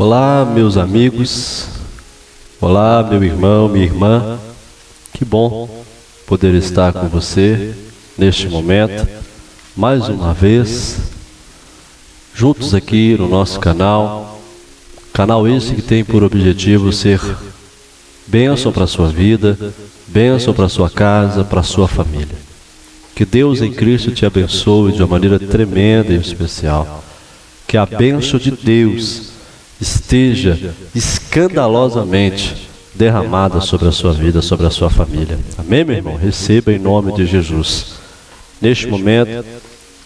Olá, meus amigos. Olá, meu irmão, minha irmã. Que bom poder estar com você neste momento, mais uma vez, juntos aqui no nosso canal esse que tem por objetivo ser bênção para a sua vida, bênção para a sua casa, para a sua família. Que Deus em Cristo te abençoe de uma maneira tremenda e especial. Que a bênção de Deus esteja escandalosamente derramada sobre a sua vida, sobre a sua família. Amém, meu irmão? Receba em nome de Jesus. Neste momento,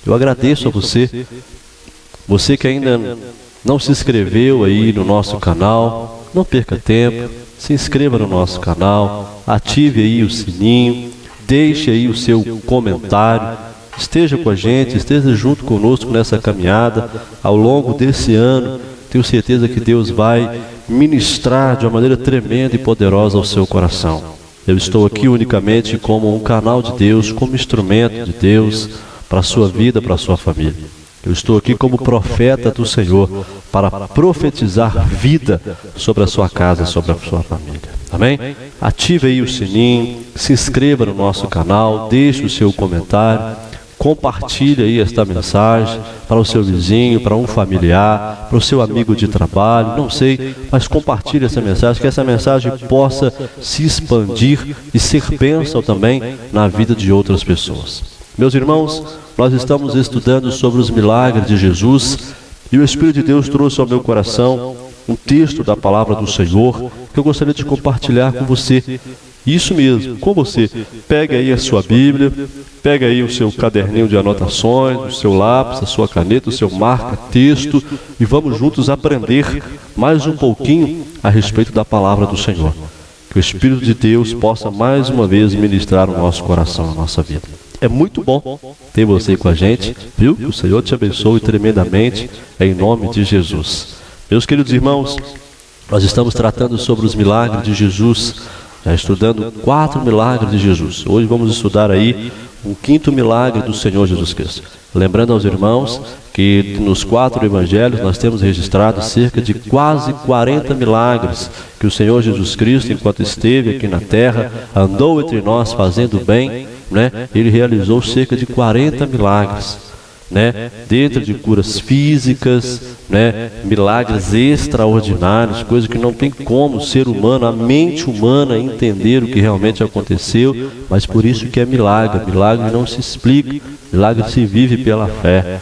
eu agradeço a você que ainda não se inscreveu aí no nosso canal, não perca tempo, se inscreva no nosso canal, ative aí o sininho, deixe aí o seu comentário, esteja com a gente, esteja junto conosco nessa caminhada ao longo desse ano. Tenho certeza que Deus vai ministrar de uma maneira tremenda e poderosa ao seu coração. Eu estou aqui unicamente como um canal de Deus, como instrumento de Deus para a sua vida, para a sua família. Eu estou aqui como profeta do Senhor para profetizar vida sobre a sua casa, sobre a sua família. Amém? Ative aí o sininho, se inscreva no nosso canal, deixe o seu comentário. Compartilhe aí esta mensagem para o seu vizinho, para um familiar, para o seu amigo de trabalho, não sei, mas compartilhe essa mensagem, que essa mensagem possa se expandir e ser bênção também na vida de outras pessoas. Meus irmãos, nós estamos estudando sobre os milagres de Jesus e o Espírito de Deus trouxe ao meu coração um texto da palavra do Senhor que eu gostaria de compartilhar com você. Isso mesmo, com você. Pega aí a sua Bíblia, pega aí o seu caderninho de anotações, o seu lápis, a sua caneta, o seu marca-texto e vamos juntos aprender mais um pouquinho a respeito da palavra do Senhor. Que o Espírito de Deus possa mais uma vez ministrar o nosso coração, a nossa vida. É muito bom ter você com a gente, viu? Que o Senhor te abençoe tremendamente, em nome de Jesus. Meus queridos irmãos, nós estamos tratando sobre os milagres de Jesus, já estudando 4 milagres de Jesus. Hoje vamos estudar aí o 5º milagre do Senhor Jesus Cristo. Lembrando aos irmãos que nos 4 evangelhos nós temos registrado cerca de quase 40 milagres que o Senhor Jesus Cristo, enquanto esteve aqui na terra, andou entre nós fazendo bem, Ele realizou cerca de 40 milagres. Dentro de curas físicas, milagres extraordinários, coisas que não tem como o ser humano, a mente humana entender o que realmente aconteceu, mas por isso que é milagre. Milagre não se explica, milagre se vive pela fé.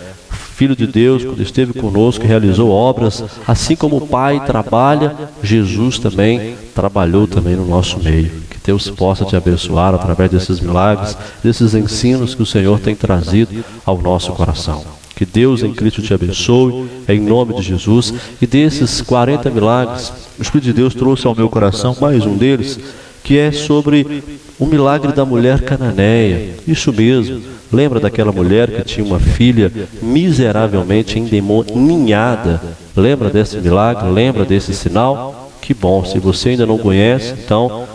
Filho de Deus, quando esteve conosco, realizou obras, assim como o Pai trabalha, Jesus também trabalhou também no nosso meio. Que Deus possa te abençoar através desses milagres, desses ensinos que o Senhor tem trazido ao nosso coração. Que Deus em Cristo te abençoe, em nome de Jesus. E desses 40 milagres, o Espírito de Deus trouxe ao meu coração mais um deles, que é sobre o milagre da mulher cananeia. Isso mesmo. Lembra daquela mulher que tinha uma filha miseravelmente endemoninhada? Lembra desse milagre? Lembra desse sinal? Que bom, se você ainda não conhece, então,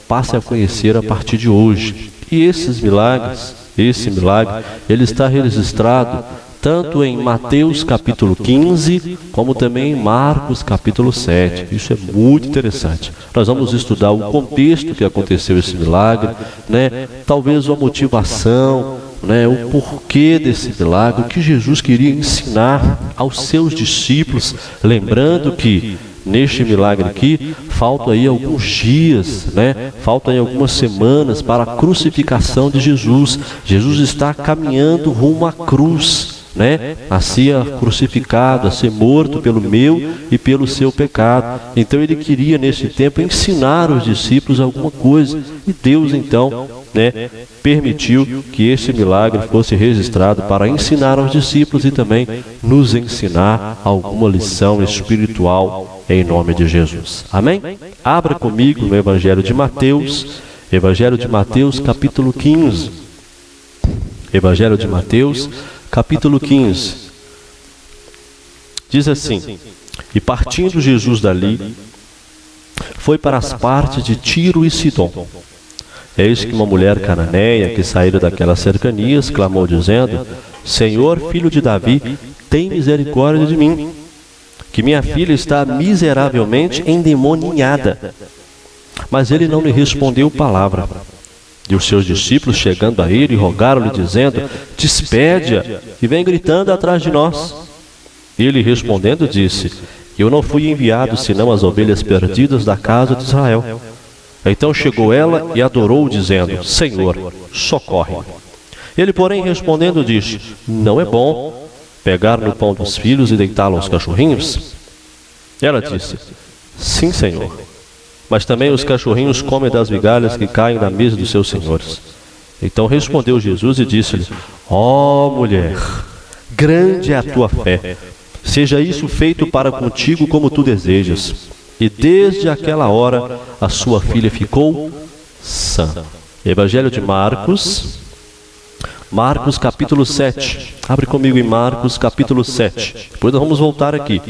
passe a conhecer a partir de hoje. E esse milagre, ele está registrado tanto em Mateus capítulo 15, como também em Marcos capítulo 7. Isso é muito interessante. Nós vamos estudar o contexto que aconteceu esse milagre, talvez a motivação, o porquê desse milagre, o que Jesus queria ensinar aos seus discípulos, lembrando que neste milagre aqui, faltam aí alguns dias, faltam aí algumas semanas para a crucificação de Jesus. Jesus está caminhando rumo à cruz, a ser crucificado, a ser morto pelo meu e pelo seu pecado. Então ele queria nesse tempo ensinar aos discípulos alguma coisa, e Deus então permitiu que esse milagre fosse registrado para ensinar aos discípulos e também nos ensinar alguma lição espiritual em nome de Jesus. Amém? Abra comigo no Evangelho de Mateus capítulo 15. Evangelho de Mateus capítulo 15, diz assim: E partindo Jesus dali, foi para as partes de Tiro e Sidom. Eis que uma mulher cananeia, que saíra daquelas cercanias, clamou dizendo: Senhor, filho de Davi, tem misericórdia de mim. que minha filha está miseravelmente endemoniada. Mas ele não lhe respondeu palavra. E os seus discípulos, chegando a ele, rogaram-lhe, dizendo: despede-a, e vem gritando atrás de nós. Ele, respondendo, disse: eu não fui enviado senão as ovelhas perdidas da casa de Israel. Então chegou ela e adorou, dizendo: Senhor, socorre-me. Ele, porém, respondendo, disse: não é bom pegar no pão dos filhos e deitá-lo aos cachorrinhos? Ela disse: sim, Senhor. Mas também os cachorrinhos comem das migalhas que caem na mesa dos seus senhores. Então respondeu Jesus e disse-lhe: ó mulher, grande é a tua fé. Seja isso feito para contigo como tu desejas. E desde aquela hora a sua filha ficou sã. Evangelho de Marcos, Marcos capítulo 7. Abre comigo em Marcos capítulo 7. Depois nós vamos voltar aqui.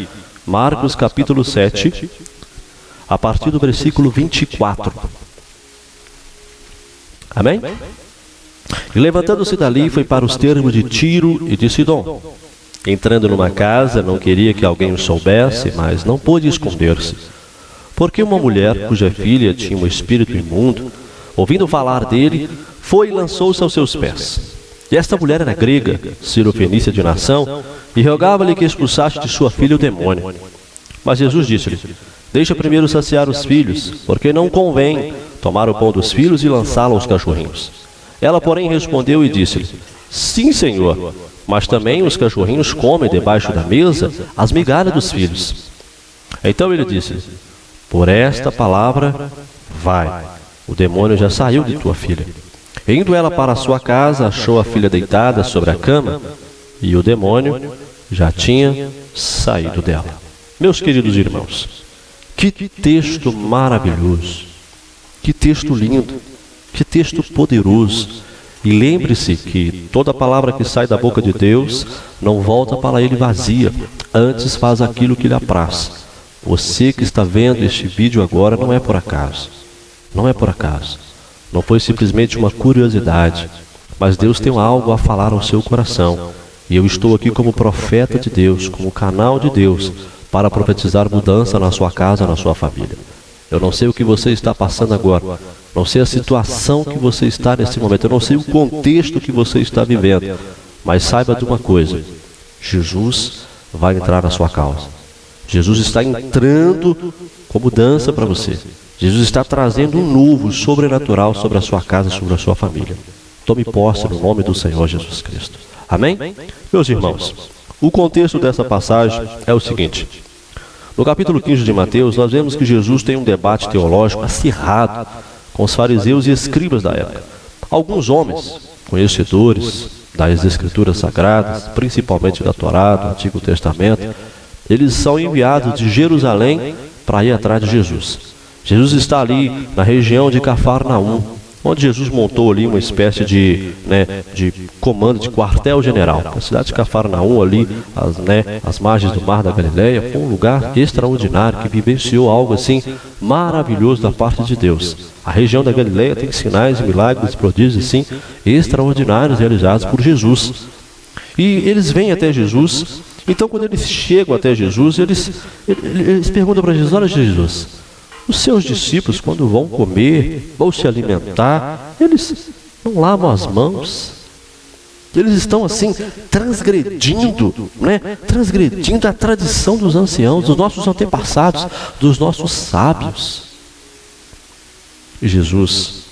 Marcos capítulo 7, a partir do versículo 24. Amém? E levantando-se dali, foi para os termos de Tiro e de Sidom. Entrando numa casa, não queria que alguém o soubesse, mas não pôde esconder-se. Porque uma mulher, cuja filha tinha um espírito imundo, ouvindo falar dele, foi e lançou-se aos seus pés. E esta mulher era grega, cirofenícia de nação, e rogava-lhe que expulsasse de sua filha o demônio. Mas Jesus disse-lhe: deixa primeiro saciar os filhos, porque não convém tomar o pão dos filhos e lançá-lo aos cachorrinhos. Ela, porém, respondeu e disse-lhe: sim, Senhor, mas também os cachorrinhos comem debaixo da mesa as migalhas dos filhos. Então ele disse: por esta palavra, vai, o demônio já saiu de tua filha. Indo ela para a sua casa, achou a filha deitada sobre a cama, e o demônio já tinha saído dela. Meus queridos irmãos, que texto maravilhoso, que texto lindo, que texto poderoso. E lembre-se que toda palavra que sai da boca de Deus não volta para ele vazia, antes faz aquilo que lhe apraz. Você que está vendo este vídeo agora não é por acaso, não é por acaso, não foi simplesmente uma curiosidade, mas Deus tem algo a falar ao seu coração, e eu estou aqui como profeta de Deus, como canal de Deus, para profetizar mudança na sua casa, na sua família. Eu não sei o que você está passando agora, não sei a situação que você está nesse momento, eu não sei o contexto que você está vivendo, mas saiba de uma coisa: Jesus vai entrar na sua causa. Jesus está entrando com mudança para você. Jesus está trazendo um novo, sobrenatural sobre a sua casa, sobre a sua família. Tome posse no nome do Senhor Jesus Cristo. Amém? Meus irmãos, o contexto dessa passagem é o seguinte: no capítulo 15 de Mateus, nós vemos que Jesus tem um debate teológico acirrado com os fariseus e escribas da época. Alguns homens, conhecedores das Escrituras Sagradas, principalmente da Torá, do Antigo Testamento, eles são enviados de Jerusalém para ir atrás de Jesus. Jesus está ali na região de Cafarnaum, onde Jesus montou ali uma espécie de comando, de quartel-general. A cidade de Cafarnaum, ali, às margens do Mar da Galileia, foi um lugar extraordinário, que vivenciou algo assim maravilhoso da parte de Deus. A região da Galileia tem sinais, milagres, prodígios assim extraordinários realizados por Jesus. E eles vêm até Jesus. Então, quando eles chegam até Jesus, eles perguntam para Jesus: olha, Jesus, os seus discípulos, quando vão comer, vão se alimentar, eles não lavam as mãos. Eles estão assim, transgredindo a tradição dos anciãos, dos nossos antepassados, dos nossos sábios. E Jesus,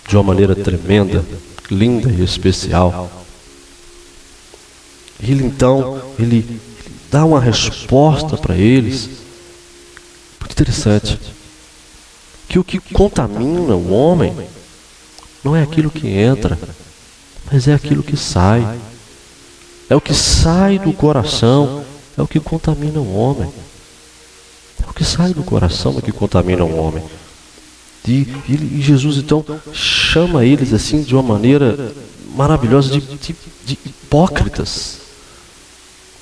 de uma maneira tremenda, linda e especial, ele dá uma resposta para eles muito interessante, que o que contamina o homem não é aquilo que entra, mas é aquilo que sai. É o que sai do coração, é o que contamina o homem. É o que sai do coração é o que contamina o homem. E Jesus então chama eles assim de uma maneira maravilhosa de hipócritas.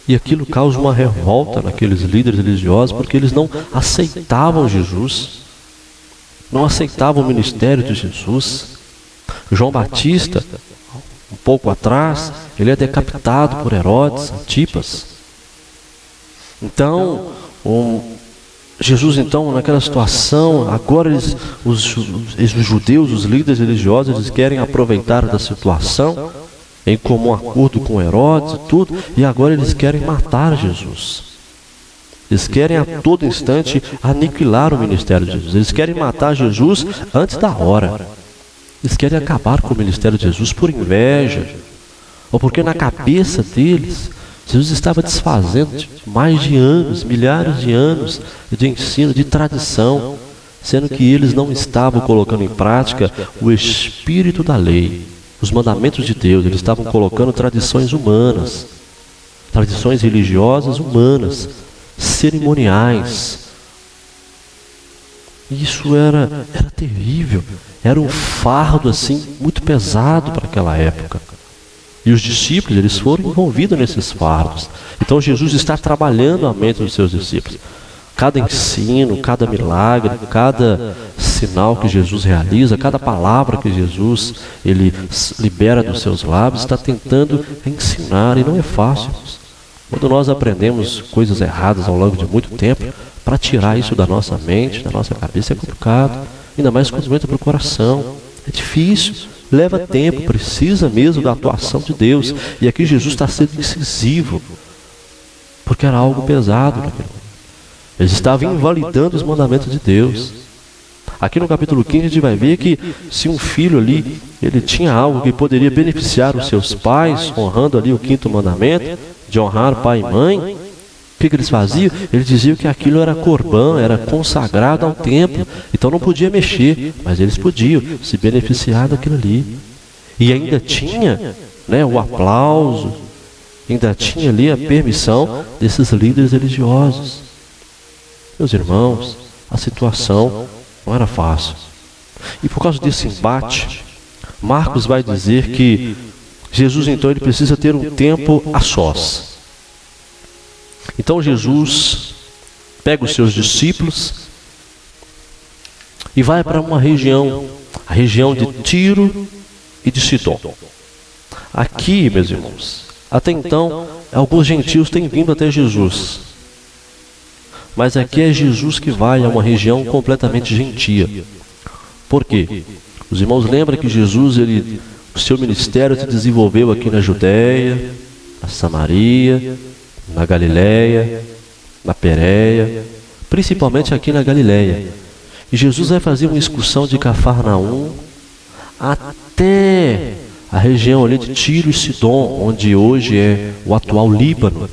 E aquilo causa uma revolta naqueles líderes religiosos, porque eles não aceitavam Jesus, não aceitavam o ministério de Jesus. João Batista, um pouco atrás, ele é decapitado por Herodes Antipas. Então, Jesus, então, naquela situação, agora os judeus, os líderes religiosos, eles querem aproveitar da situação, em comum acordo com Herodes e tudo, e agora eles querem matar Jesus. Eles querem a todo instante aniquilar o ministério de Jesus. Eles querem matar Jesus antes da hora. Eles querem acabar com o ministério de Jesus por inveja, ou porque na cabeça deles, Jesus estava desfazendo de mais de anos, milhares de anos de ensino, de tradição, sendo que eles não estavam colocando em prática o espírito da lei, os mandamentos de Deus. Eles estavam colocando tradições humanas, tradições religiosas humanas, cerimoniais. Isso era terrível, era um fardo assim muito pesado para aquela época. E os discípulos, eles foram envolvidos nesses fardos. Então Jesus está trabalhando a mente dos seus discípulos. Cada ensino, cada milagre, cada sinal que Jesus realiza, cada palavra que Jesus ele libera dos seus lábios, está tentando ensinar, e não é fácil. Quando nós aprendemos coisas erradas ao longo de muito tempo, para tirar isso da nossa mente, da nossa cabeça, é complicado. Ainda mais quando entra para o coração. É difícil, leva tempo, precisa mesmo da atuação de Deus. E aqui Jesus está sendo incisivo, porque era algo pesado naquele momento. Eles estavam invalidando os mandamentos de Deus. Aqui no capítulo 15 a gente vai ver que se um filho ali, ele tinha algo que poderia beneficiar os seus pais, honrando ali o 5º mandamento, de honrar pai e mãe, o que eles faziam? Eles diziam que aquilo era corbã, era consagrado ao templo, então não podia mexer, mas eles podiam se beneficiar daquilo ali. E ainda tinha, né, o aplauso, ainda tinha ali a permissão desses líderes religiosos. Meus irmãos, a situação não era fácil. E por causa desse embate, Marcos vai dizer que Jesus, então, ele precisa ter um tempo a sós. Então Jesus pega os seus discípulos e vai para uma região, a região de Tiro e de Sidom. Aqui, meus irmãos, até então, alguns gentios têm vindo até Jesus. Mas aqui é Jesus que vai a uma região completamente gentia. Por quê? Os irmãos lembram que Jesus, o seu ministério se desenvolveu aqui na Judéia, na Samaria, na Galileia, na Pérea, principalmente aqui na Galileia. E Jesus vai fazer uma excursão de Cafarnaum até a região ali de Tiro e Sidom, onde hoje é o atual Líbano.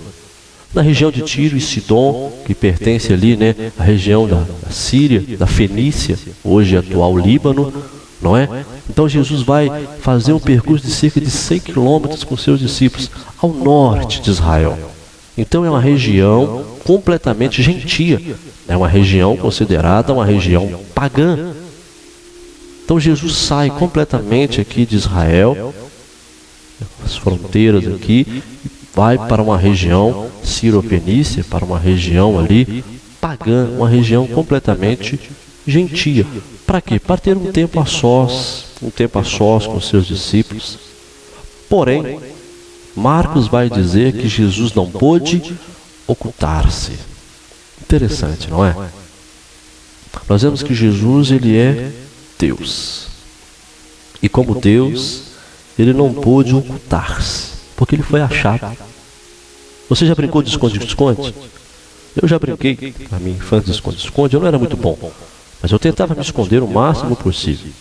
Na região de Tiro e Sidom, que pertence ali, né, à região da Síria, da Fenícia, hoje atual Líbano, não é? Então Jesus vai fazer um percurso de cerca de 100 quilômetros com seus discípulos ao norte de Israel. Então é uma região completamente gentia, é uma região considerada uma região pagã. Então Jesus sai completamente aqui de Israel, as fronteiras aqui, vai para uma região sírio-fenícia, para uma região ali pagã, uma região completamente gentia. Para quê? Para ter um tempo a sós com seus discípulos. Porém, Marcos vai dizer que Jesus não pôde ocultar-se. Interessante, não é? Nós vemos que Jesus, ele é Deus. E como Deus, ele não pôde ocultar-se, porque ele foi achado. Você já brincou de esconde-esconde? Eu já brinquei na minha infância de esconde-esconde. Eu não era muito bom, mas eu tentava me esconder o máximo possível.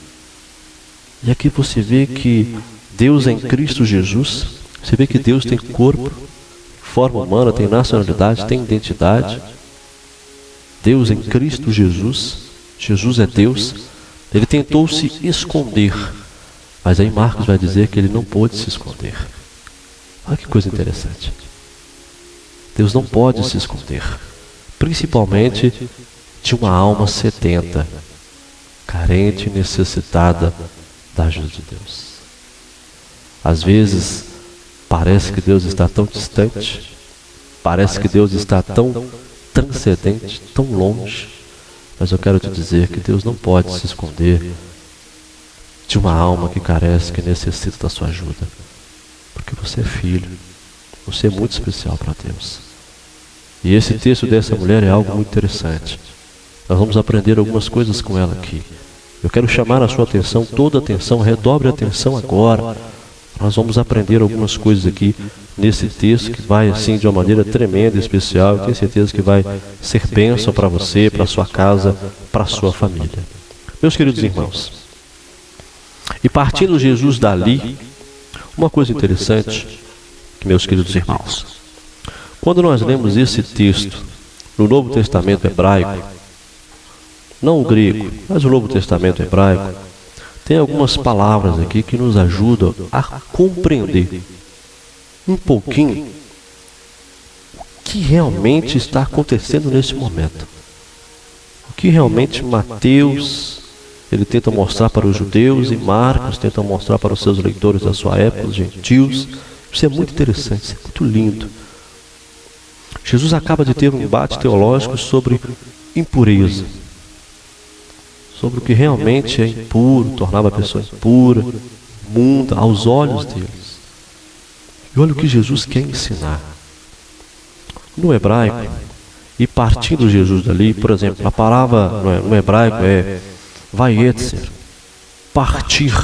E aqui você vê que Deus é em Cristo Jesus. Você vê que Deus tem corpo, forma humana, tem nacionalidade, tem identidade. Deus em Cristo Jesus. Jesus é Deus. Ele tentou se esconder, mas aí Marcos vai dizer que ele não pôde se esconder. Olha que coisa interessante. Deus não pode se esconder, principalmente de uma alma sedenta, carente e necessitada da ajuda de Deus. Às vezes, parece que Deus está tão distante, parece que Deus está tão transcendente, tão longe, mas eu quero te dizer que Deus não pode se esconder de uma alma que carece, que necessita da sua ajuda, porque você é filho, você é muito especial para Deus. E esse texto dessa mulher é algo muito interessante. Nós vamos aprender algumas coisas com ela aqui. Eu quero chamar a sua atenção, toda a atenção, redobre a atenção agora. Nós vamos aprender algumas coisas aqui nesse texto que vai assim de uma maneira tremenda, especial. Eu tenho certeza que vai ser bênção para você, para a sua casa, para a sua família. Meus queridos irmãos, e partindo Jesus dali, uma coisa interessante, meus queridos irmãos, quando nós lemos esse texto no Novo Testamento hebraico, não o grego, mas o Novo Testamento hebraico, tem algumas palavras aqui que nos ajudam a compreender um pouquinho o que realmente está acontecendo nesse momento. O que realmente Mateus ele tenta mostrar para os judeus e Marcos tenta mostrar para os seus leitores da sua época, os gentios. Isso é muito interessante, isso é muito lindo. Jesus acaba de ter um embate teológico sobre impureza, sobre o que realmente é impuro, tornava a pessoa impura, imunda, aos olhos deles. E olha o que Jesus quer ensinar. No hebraico, e partindo Jesus dali, por exemplo, a palavra no hebraico é vayetzer, partir.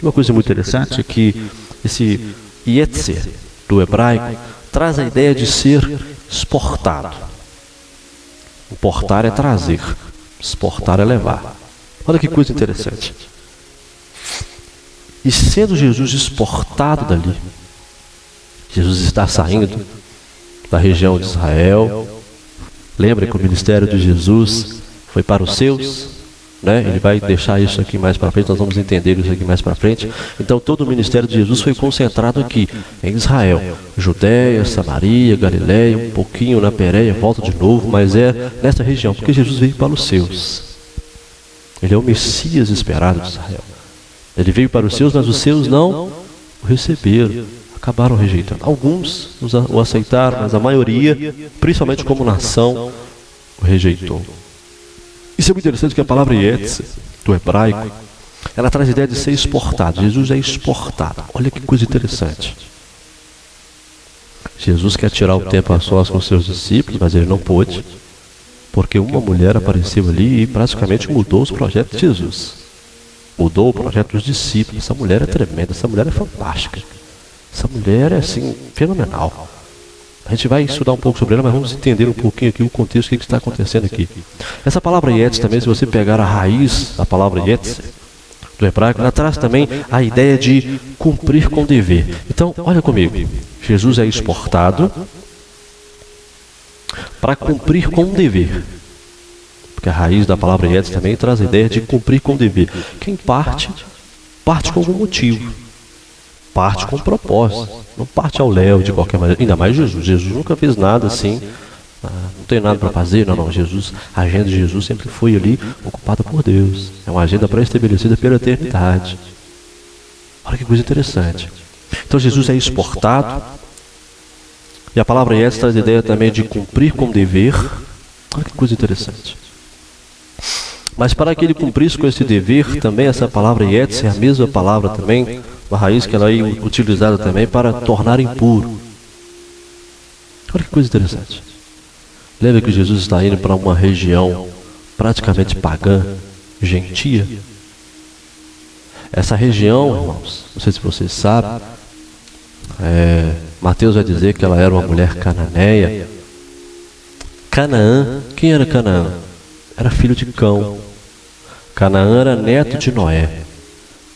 Uma coisa muito interessante é que esse yetzer do hebraico traz a ideia de ser exportado. Importar é trazer, exportar é levar. Olha que coisa interessante. E sendo Jesus exportado dali, Jesus está saindo da região de Israel. Lembra que o ministério de Jesus foi para os seus, né? Ele vai deixar isso aqui mais para frente, nós vamos entender isso aqui mais para frente. Então todo o ministério de Jesus foi concentrado aqui, em Israel, Judéia, Samaria, Galiléia, um pouquinho na Pérea, volta de novo, mas é nessa região, porque Jesus veio para os seus. Ele é o Messias esperado de Israel. Ele veio para os seus, mas os seus não o receberam, acabaram rejeitando. Alguns o aceitaram, mas a maioria, principalmente como nação, o rejeitou. Isso é muito interessante, que a palavra yetzer, do hebraico, ela traz a ideia de ser exportado. Jesus é exportado. Olha que coisa interessante. Jesus quer tirar o tempo a sós com os seus discípulos, mas ele não pôde, porque uma mulher apareceu ali e praticamente mudou os projetos de Jesus. Mudou o projeto dos discípulos. Essa mulher é tremenda, essa mulher é fantástica. Essa mulher é assim, fenomenal. A gente vai estudar um pouco sobre ela, mas vamos entender um pouquinho aqui o contexto, o que está acontecendo aqui. Essa palavra yetzer também, se você pegar a raiz da palavra yetzer, do hebraico, ela traz também a ideia de cumprir com dever. Então, olha comigo. Jesus é exportado para cumprir com um dever. Porque a raiz da palavra yetzer também traz a ideia de cumprir com dever. Quem parte com algum motivo. Parte com propósito, não parte ao léu de qualquer maneira, ainda mais Jesus. Jesus nunca fez nada assim, não tem nada para fazer, não. Jesus, a agenda de Jesus sempre foi ali ocupada por Deus. É uma agenda pré-estabelecida pela eternidade. Olha que coisa interessante. Então Jesus é exportado, e a palavra yetzer traz a ideia também de cumprir com dever. Olha que coisa interessante. Mas para que ele cumprisse com esse dever, também essa palavra yetzer é a mesma palavra também, uma raiz que ela é utilizada também para tornar impuro. Olha que coisa interessante. Lembra que Jesus está indo para uma região praticamente pagã, gentia? Essa região, irmãos, não sei se vocês sabem, Mateus vai dizer que ela era uma mulher cananeia. Canaã, quem era Canaã? Era filho de Cão. Canaã era neto de Noé.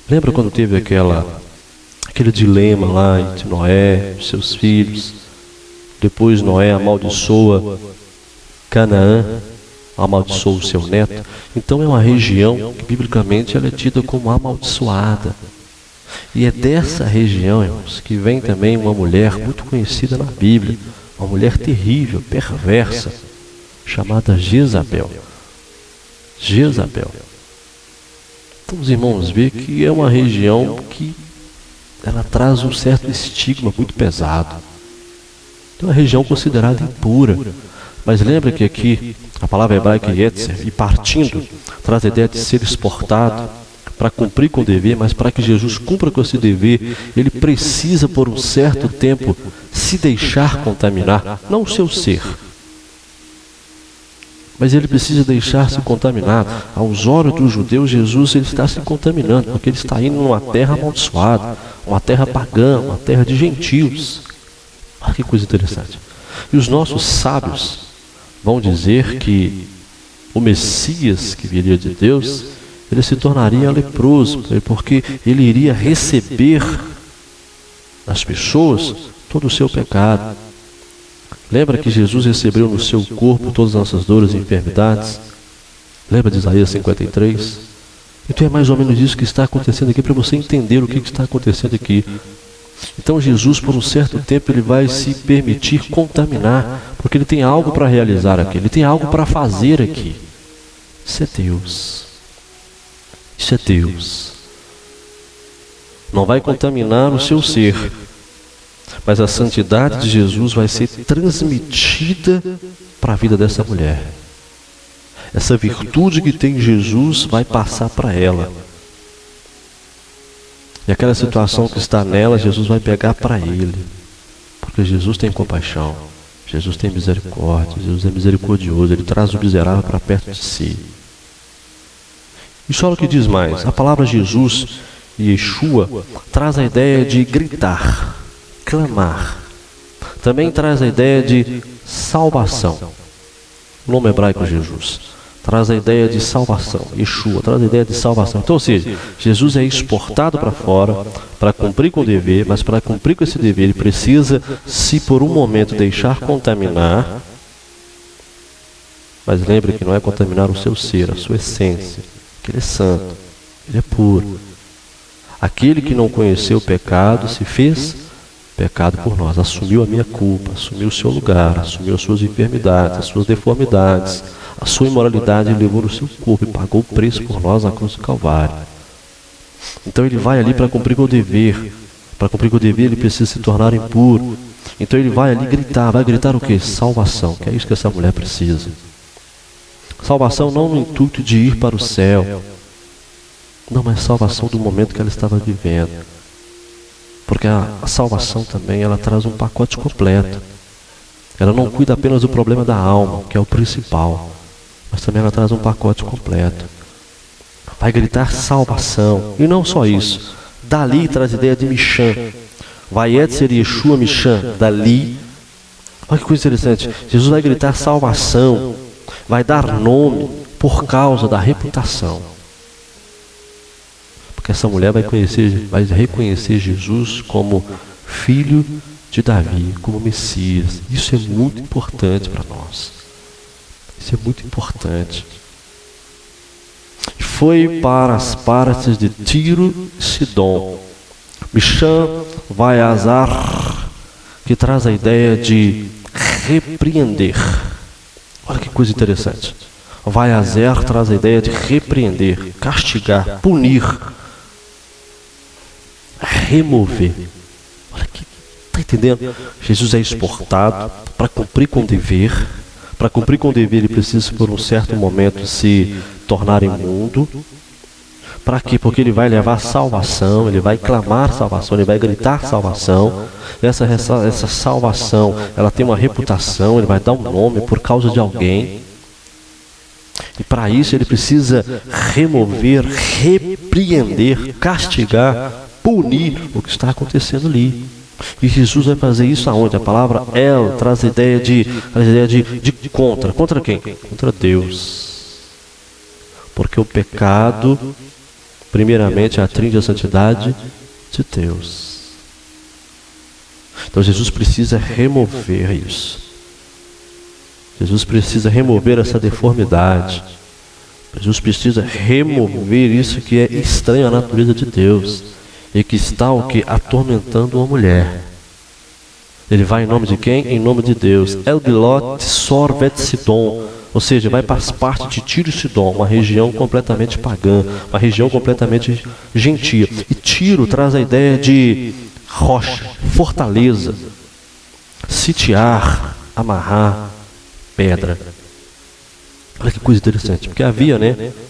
Lembra quando teve aquele dilema lá entre Noé e seus filhos? Depois Noé amaldiçoa Canaã, amaldiçoa o seu neto. Então é uma região que biblicamente ela é tida como amaldiçoada. E é dessa região, irmãos, que vem também uma mulher muito conhecida na Bíblia, uma mulher terrível, perversa, chamada Jezabel. Jezabel. Então os irmãos veem que é uma região que ela traz um certo estigma muito pesado. É uma região considerada impura. Mas lembra que aqui a palavra hebraica yetzer, e partindo, traz a ideia de ser exportado para cumprir com o dever, mas para que Jesus cumpra com esse dever, ele precisa por um certo tempo se deixar contaminar, não o seu ser, mas ele precisa deixar-se contaminar. Aos olhos dos judeus, Jesus ele está se contaminando, porque ele está indo numa terra amaldiçoada, uma terra pagã, uma terra de gentios. Olha que coisa interessante. E os nossos sábios vão dizer que o Messias que viria de Deus, ele se tornaria leproso, porque ele iria receber das pessoas todo o seu pecado. Lembra que Jesus recebeu no seu corpo todas as nossas dores e enfermidades? Lembra de Isaías 53? Então é mais ou menos isso que está acontecendo aqui, para você entender o que está acontecendo aqui. Então Jesus, por um certo tempo, ele vai se permitir contaminar, porque ele tem algo para realizar aqui, ele tem algo para fazer aqui. Isso é Deus. Isso é Deus. Não vai contaminar o seu ser, mas a santidade de Jesus vai ser transmitida para a vida dessa mulher. Essa virtude que tem Jesus vai passar para ela. E aquela situação que está nela, Jesus vai pegar para ele. Porque Jesus tem compaixão, Jesus tem misericórdia, Jesus é misericordioso, ele traz o miserável para perto de si. E só o que diz mais, a palavra Jesus e Yeshua traz a ideia de gritar, clamar. Também traz a ideia de salvação. O nome hebraico Jesus traz a ideia de salvação. Yeshua traz a ideia de salvação. Então, ou seja, Jesus é exportado para fora para cumprir com o dever, mas para cumprir com esse dever ele precisa, se por um momento deixar contaminar, mas lembre que não é contaminar o seu ser, a sua essência, que ele é santo, ele é puro. Aquele que não conheceu o pecado se fez pecado por nós, assumiu a minha culpa, assumiu o seu lugar, assumiu as suas enfermidades, as suas deformidades, a sua imoralidade, ele levou no seu corpo e pagou o preço por nós na cruz do Calvário. Então ele vai ali para cumprir com o dever. Para cumprir com o dever ele precisa se tornar impuro. Então ele vai ali gritar, vai gritar o quê? Salvação, que é isso que essa mulher precisa. Salvação não no intuito de ir para o céu, não, mas salvação do momento que ela estava vivendo. Porque a salvação também, ela traz um pacote completo. Ela não cuida apenas do problema da alma, que é o principal, mas também ela traz um pacote completo. Vai gritar salvação. E não só isso. Dali traz a ideia de Mishã. Vaiet ser Yeshua Mishã. Dali. Olha que coisa interessante. Jesus vai gritar salvação. Vai dar nome por causa da reputação. Porque essa mulher vai reconhecer Jesus como filho de Davi, como Messias. Isso é muito importante para nós. Isso é muito importante. Foi para as partes de Tiro e Sidom. Mishã vai azar, que traz a ideia de repreender. Olha que coisa interessante. Vai azar traz a ideia de repreender, castigar, punir, remover. Olha que, está entendendo? Jesus é exportado para cumprir com o dever. Para cumprir com o dever ele precisa por um certo momento se tornar imundo. Para quê? Porque ele vai levar salvação, ele vai clamar salvação, ele vai gritar salvação. Essa salvação, ela tem uma reputação, ele vai dar um nome por causa de alguém. E para isso ele precisa remover, repreender, castigar, punir o que está acontecendo ali. E Jesus vai fazer isso aonde? A palavra El traz a ideia de contra. Contra quem? Contra Deus. Porque o pecado, primeiramente, atringe a santidade de Deus. Então Jesus precisa remover isso. Jesus precisa remover essa deformidade. Jesus precisa remover isso que é estranho à natureza de Deus. E que está o que? Atormentando uma mulher. Ele vai em nome de quem? Em nome de Deus. El-Bilot Sorvet Sidom. Ou seja, vai para as partes de Tiro e Sidom, uma região completamente pagã, uma região completamente gentia. E Tiro traz a ideia de rocha, fortaleza, sitiar, amarrar, pedra. Olha que coisa interessante, porque havia,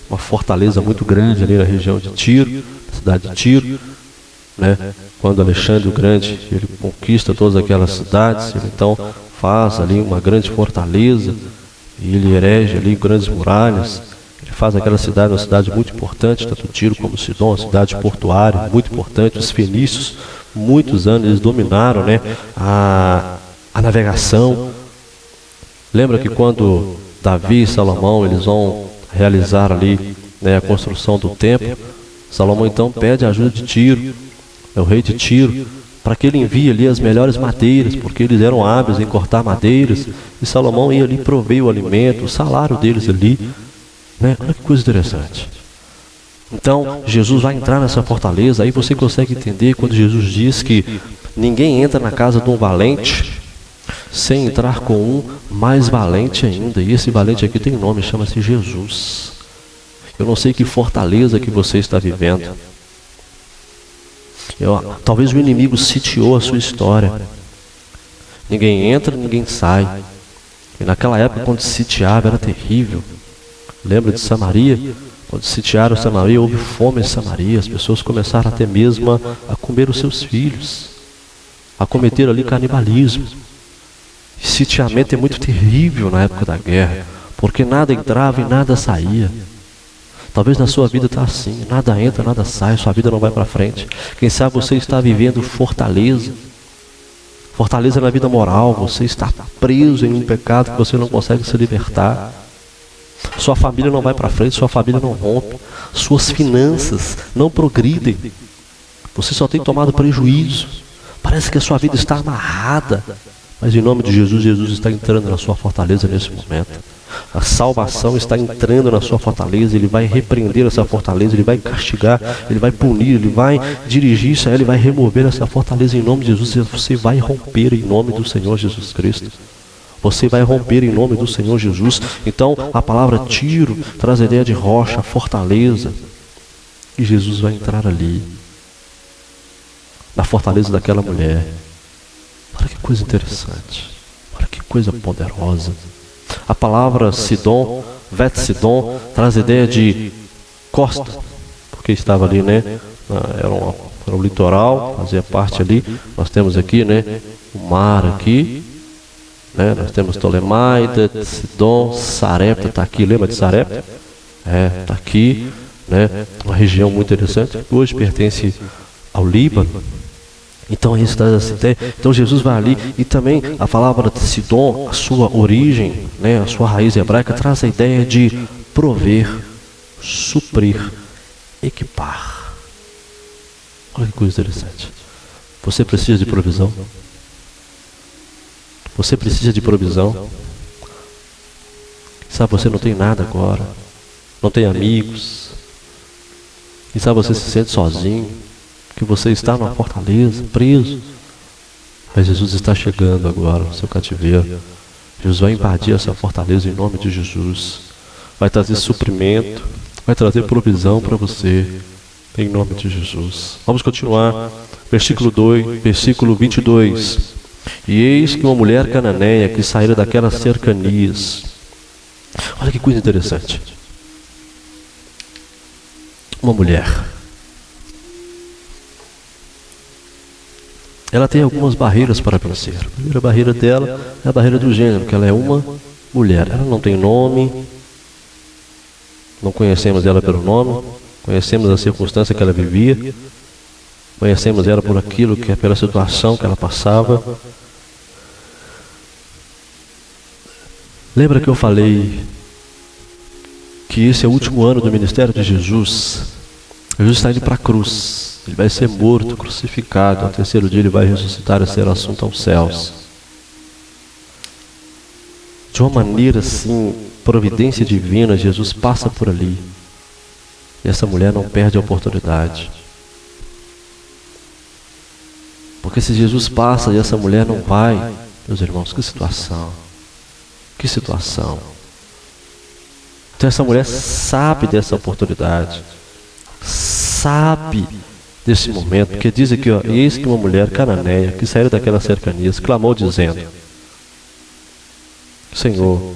uma fortaleza muito grande ali na região de Tiro, na cidade de Tiro, quando Alexandre o Grande ele conquista todas aquelas cidades, ele então faz ali uma grande fortaleza, e ele erege ali grandes muralhas. Ele faz aquela cidade uma cidade muito importante, tanto Tiro como Sidom, uma cidade portuária muito importante. Os fenícios, muitos anos, eles dominaram, né, a navegação. Lembra que quando Davi e Salomão eles vão realizar ali, né, a construção do templo, Salomão então pede a ajuda de Tiro, é o rei de Tiro, para que ele envie ali as melhores madeiras, porque eles eram hábeis em cortar madeiras, e Salomão ia ali prover o alimento, o salário deles ali, né? Olha que coisa interessante. Então, Jesus vai entrar nessa fortaleza. Aí você consegue entender quando Jesus diz que ninguém entra na casa de um valente sem entrar com um mais valente ainda. E esse valente aqui tem nome, chama-se Jesus. Eu não sei que fortaleza que você está vivendo. Talvez o inimigo sitiou a sua história. Ninguém entra, ninguém sai. E naquela época, quando se sitiava, era terrível. Lembra de Samaria? Quando sitiaram Samaria, houve fome em Samaria. As pessoas começaram até mesmo a comer os seus filhos, a cometer ali canibalismo. E sitiamento é muito terrível na época da guerra, porque nada entrava e nada saía. Talvez na sua vida está assim, nada entra, nada sai, sua vida não vai para frente. Quem sabe você está vivendo fortaleza na vida moral, você está preso em um pecado que você não consegue se libertar. Sua família não vai para frente, sua família não rompe, suas finanças não progridem, você só tem tomado prejuízo, parece que a sua vida está amarrada, mas em nome de Jesus, Jesus está entrando na sua fortaleza nesse momento. A salvação está entrando na sua fortaleza. Ele vai repreender essa fortaleza, Ele vai castigar, Ele vai punir, Ele vai dirigir isso a ela, Ele vai remover essa fortaleza em nome de Jesus. Você vai romper em nome do Senhor Jesus Cristo. Você vai romper em nome do Senhor Jesus. Então a palavra Tiro traz a ideia de rocha, fortaleza. E Jesus vai entrar ali, na fortaleza daquela mulher. Olha que coisa interessante, olha que coisa poderosa. A palavra Sidom, Bet-Sidom, traz a ideia de costa, porque estava ali, né? Era o litoral, fazia parte ali. Nós temos aqui, né, o mar aqui, né? Nós temos Tolemaida, Sidom, Sarepta está aqui. Lembra de Sarepta? Está aqui, né? Uma região muito interessante, que hoje pertence ao Líbano. Então isso traz essa ideia. Então Jesus vai ali, e também a palavra de Sidom, a sua origem, né, a sua raiz hebraica, traz a ideia de prover, suprir, equipar. Olha que coisa interessante. Você precisa de provisão? Você precisa de provisão? Sabe, você não tem nada agora, não tem amigos, e sabe, você se sente sozinho, que você está numa fortaleza, preso, mas Jesus está chegando agora no seu cativeiro. Jesus vai invadir essa fortaleza em nome de Jesus, vai trazer suprimento, vai trazer provisão para você, em nome de Jesus. Vamos continuar, versículo 22. E eis que uma mulher cananeia que saíra daquelas cercanias. Olha que coisa interessante. Uma mulher, ela tem algumas barreiras para vencer. A primeira barreira dela é a barreira do gênero, porque ela é uma mulher. Ela não tem nome, não conhecemos ela pelo nome, conhecemos a circunstância que ela vivia, conhecemos ela por aquilo que é pela situação que ela passava. Lembra que eu falei que esse é o último ano do ministério de Jesus? Jesus está indo para a cruz. Ele vai ser morto, crucificado. Ao terceiro dia ele vai ressuscitar e ser assunto aos céus. De uma maneira assim, providência divina, Jesus passa por ali. E essa mulher não perde a oportunidade. Porque se Jesus passa e essa mulher não vai, meus irmãos, que situação. Que situação. Então essa mulher sabe dessa oportunidade. Sabe desse momento, porque diz aqui, ó, eis que uma mulher cananeia que saiu daquelas cercanias clamou dizendo: Senhor,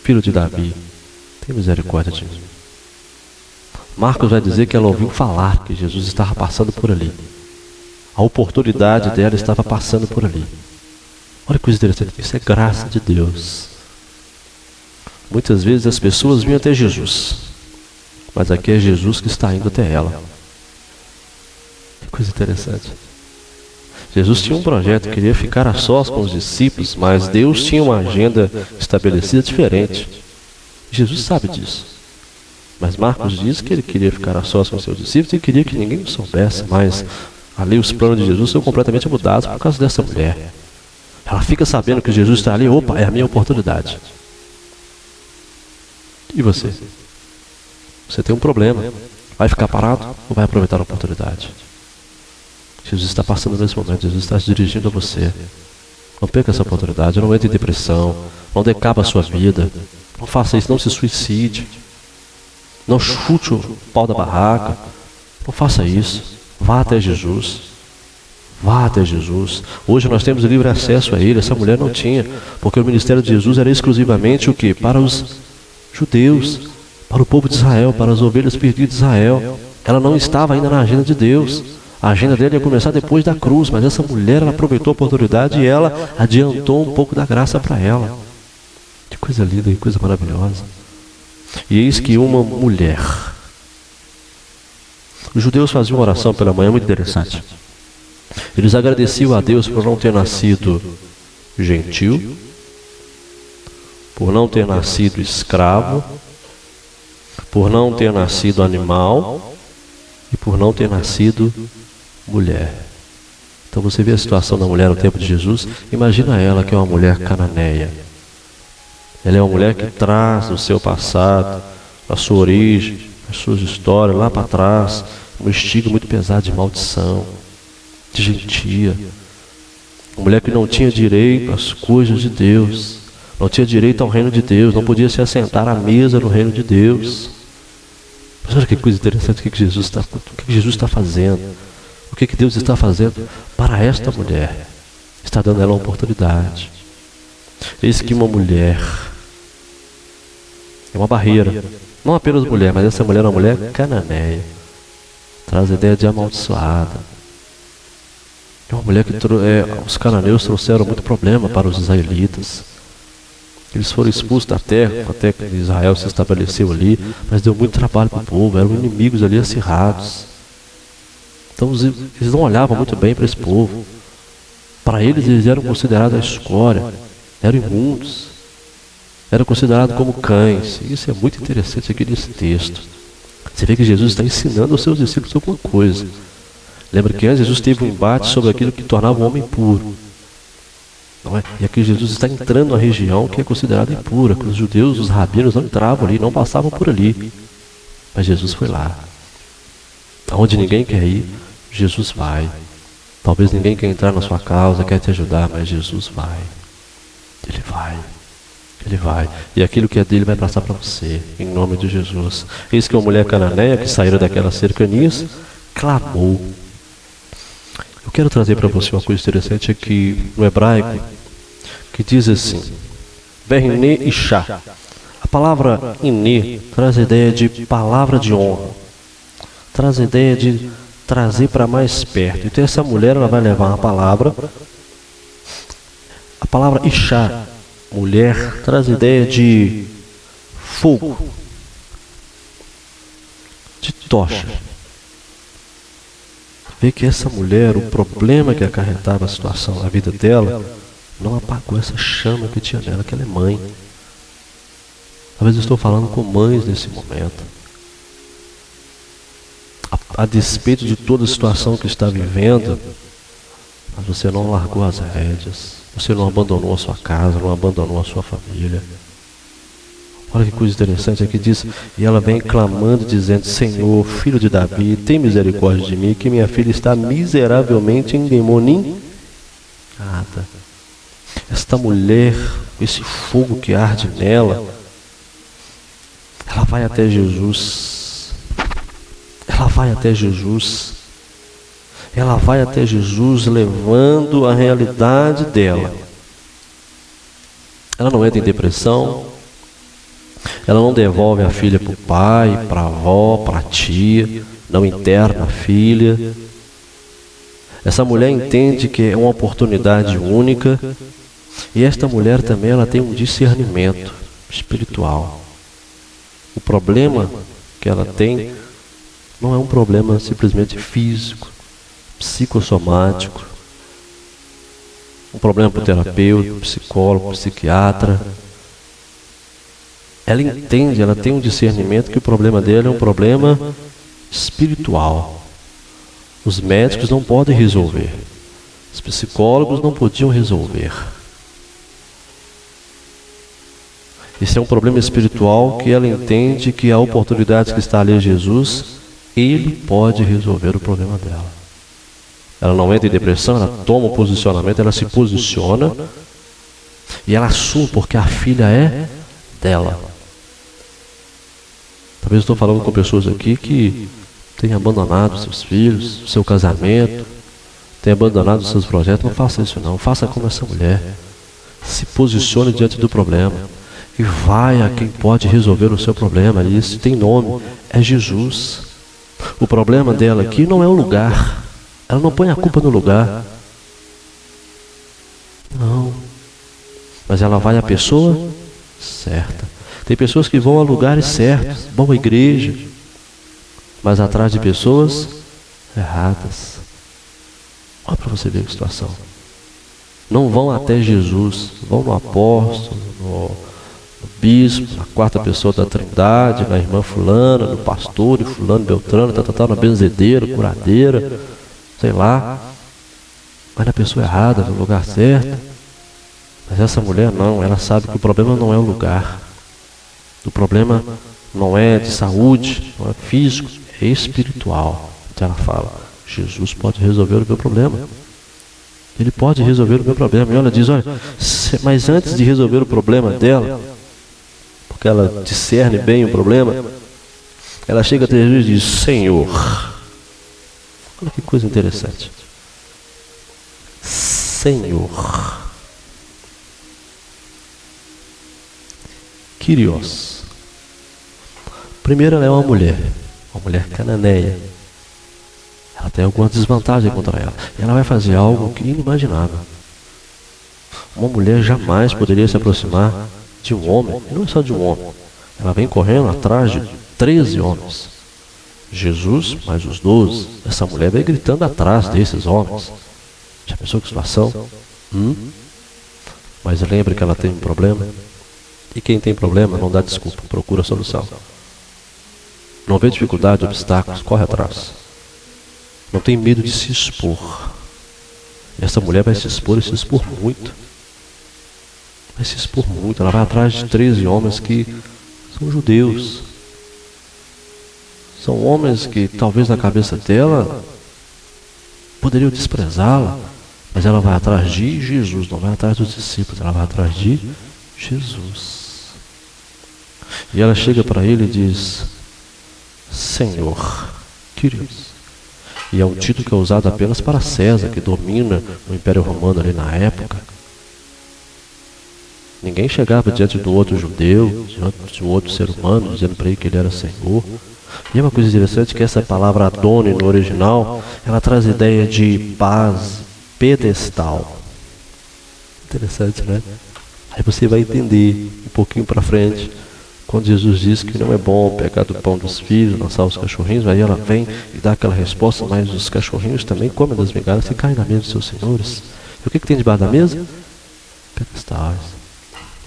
filho de Davi, tem misericórdia de mim. Marcos vai dizer que ela ouviu falar que Jesus estava passando por ali. A oportunidade dela estava passando por ali. Olha que coisa interessante, isso é graça de Deus. Muitas vezes as pessoas vinham até Jesus, mas aqui é Jesus que está indo até ela. Que coisa interessante. Jesus tinha um projeto, queria ficar a sós com os discípulos, mas Deus tinha uma agenda estabelecida diferente. Jesus sabe disso. Mas Marcos diz que ele queria ficar a sós com seus discípulos e queria que ninguém soubesse, mas ali os planos de Jesus são completamente mudados por causa dessa mulher. Ela fica sabendo que Jesus está ali, opa, é a minha oportunidade. E você? Você tem um problema. Vai ficar parado ou vai aproveitar a oportunidade? Jesus está passando nesse momento, Jesus está se dirigindo a você. Não perca essa oportunidade, não entre em depressão, não decaba a sua vida, não faça isso, não se suicide, não chute o pau da barraca, não faça isso. Vá até Jesus, vá até Jesus. Hoje nós temos livre acesso a Ele, essa mulher não tinha, porque o ministério de Jesus era exclusivamente o quê? Para os judeus, para o povo de Israel, para as ovelhas perdidas de Israel. Ela não estava ainda na agenda de Deus. A agenda dele ia começar depois da cruz, mas essa mulher, ela aproveitou a oportunidade e ela adiantou um pouco da graça para ela. Que coisa linda, que coisa maravilhosa. E eis que uma mulher. Os judeus faziam oração pela manhã, muito interessante. Eles agradeciam a Deus por não ter nascido gentil, por não ter nascido escravo, por não ter nascido animal e por não ter nascido mulher. Então você vê a situação da mulher no tempo de Jesus. Imagina ela que é uma mulher cananeia. Ela é uma mulher que traz o seu passado, a sua origem, as suas histórias lá para trás, um estigma muito pesado de maldição, de gentia. Uma mulher que não tinha direito às coisas de Deus, não tinha direito ao reino de Deus, não podia se assentar à mesa no reino de Deus. Mas olha que coisa interessante, o que Jesus está fazendo. O que Deus está fazendo para esta mulher? Está dando a ela uma oportunidade. Eis que uma mulher é uma barreira. Não apenas mulher, mas essa mulher é uma mulher cananeia. Traz a ideia de amaldiçoada. É uma mulher que os cananeus trouxeram muito problema para os israelitas. Eles foram expulsos da terra, até que Israel se estabeleceu ali, mas deu muito trabalho para o povo, eram inimigos ali acirrados. Então eles não olhavam muito bem para esse povo. Para eles eram considerados a escória, eram imundos, eram considerados como cães. E isso é muito interessante aqui nesse texto. Você vê que Jesus está ensinando aos seus discípulos alguma coisa. Lembra que antes Jesus teve um embate sobre aquilo que tornava o homem impuro. Não é? E aqui Jesus está entrando na região que é considerada impura, que os judeus, os rabinos não entravam ali, não passavam por ali. Mas Jesus foi lá. Aonde ninguém quer ir, Jesus vai. Talvez ninguém quer entrar na sua causa, quer te ajudar, mas Jesus vai. Ele vai. Ele vai. E aquilo que é dele vai passar para você, em nome de Jesus. Eis que uma mulher cananeia que saíra daquelas cercanias, clamou. Eu quero trazer para você uma coisa interessante aqui no hebraico, que diz assim, Verine Ishá. A palavra iné traz a ideia de palavra de honra, traz a ideia de trazer para mais perto. Então essa mulher, ela vai levar a palavra Ishá, mulher, traz a ideia de fogo, de tocha. Vê que essa mulher, o problema que acarretava a situação na vida dela, não apagou essa chama que tinha nela, que ela é mãe. Talvez eu estou falando com mães nesse momento. A despeito de toda a situação que está vivendo, mas você não largou as rédeas, você não abandonou a sua casa, não abandonou a sua família. Olha que coisa interessante aqui diz, e ela vem clamando, dizendo, Senhor, filho de Davi, tem misericórdia de mim, que minha filha está miseravelmente endemoniada. Esta mulher, esse fogo que arde nela, ela vai até Jesus. Ela vai até Jesus. Ela vai até Jesus levando a realidade dela. Ela não entra em depressão. Ela não devolve a filha para o pai, para a avó, para a tia. Não interna a filha. Essa mulher entende que é uma oportunidade única. E esta mulher também, ela tem um discernimento. espiritual. O problema que ela tem não é um problema simplesmente físico, psicossomático, um problema para o terapeuta, psicólogo, psiquiatra. Ela entende, ela tem um discernimento que o problema dela é um problema espiritual. Os médicos não podem resolver, os psicólogos não podiam resolver. Esse é um problema espiritual que ela entende que a oportunidade que está ali Jesus, Ele pode resolver o problema dela. Ela não entra em depressão, ela toma um posicionamento, ela se posiciona e ela assume porque a filha é dela. Talvez eu estou falando com pessoas aqui que têm abandonado seus filhos, seu casamento, têm abandonado seus projetos. Não faça isso não, faça como essa mulher. Se posicione diante do problema e vai a quem pode resolver o seu problema. Isso tem nome, é Jesus. O problema dela aqui não é o lugar. Ela não põe a culpa no lugar. Não. Mas ela vai à pessoa certa. Tem pessoas que vão a lugares certos, vão à igreja, mas atrás de pessoas erradas. Olha para você ver que situação. Não vão até Jesus, vão no apóstolo, no bispo, na quarta pessoa da Trindade, na irmã fulana, no pastor, e fulano, beltrano, na benzedeira, curadeira, sei lá. Mas na pessoa errada, no lugar certo. Mas essa mulher não, ela sabe que o problema não é o lugar. O problema não é de saúde, não é físico, é espiritual. Então ela fala, Jesus pode resolver o meu problema. Ele pode resolver o meu problema. E ela diz, olha, mas antes de resolver o problema dela, porque ela discerne bem o problema, ela chega até Jesus e diz, Senhor. Olha que coisa interessante. Senhor. Kyrios. Primeiro, ela é uma mulher cananeia. Ela tem alguma desvantagem contra ela. E ela vai fazer algo que inimaginável. Uma mulher jamais poderia se aproximar de um homem, e não é só de um homem. Ela vem correndo atrás de 13 homens. Jesus, mais os 12. Essa mulher vem gritando atrás desses homens. Já pensou que situação? Mas lembre que ela tem um problema. E quem tem problema não dá desculpa, procura a solução. Não vê dificuldade, obstáculos, corre atrás. Não tem medo de se expor. E essa mulher vai se expor e se expor muito. Vai se expor muito. Ela vai atrás de 13 homens que são judeus. São homens que talvez na cabeça dela poderiam desprezá-la. Mas ela vai atrás de Jesus, não vai atrás dos discípulos, ela vai atrás de Jesus. E ela chega para ele e diz, Senhor, Kyrios. E é um título que é usado apenas para César, que domina o Império Romano ali na época. Ninguém chegava diante do outro judeu, diante de um outro ser humano, dizendo para ele que ele era Senhor. E é uma coisa interessante que essa palavra Adoni no original, ela traz a ideia de base, pedestal. Interessante, né? Aí você vai entender um pouquinho para frente, quando Jesus diz que não é bom pegar do pão dos filhos, lançar os cachorrinhos, aí ela vem e dá aquela resposta, mas os cachorrinhos também comem das migalhas e caem na mesa dos seus senhores. E o que tem debaixo da mesa? Pedestais.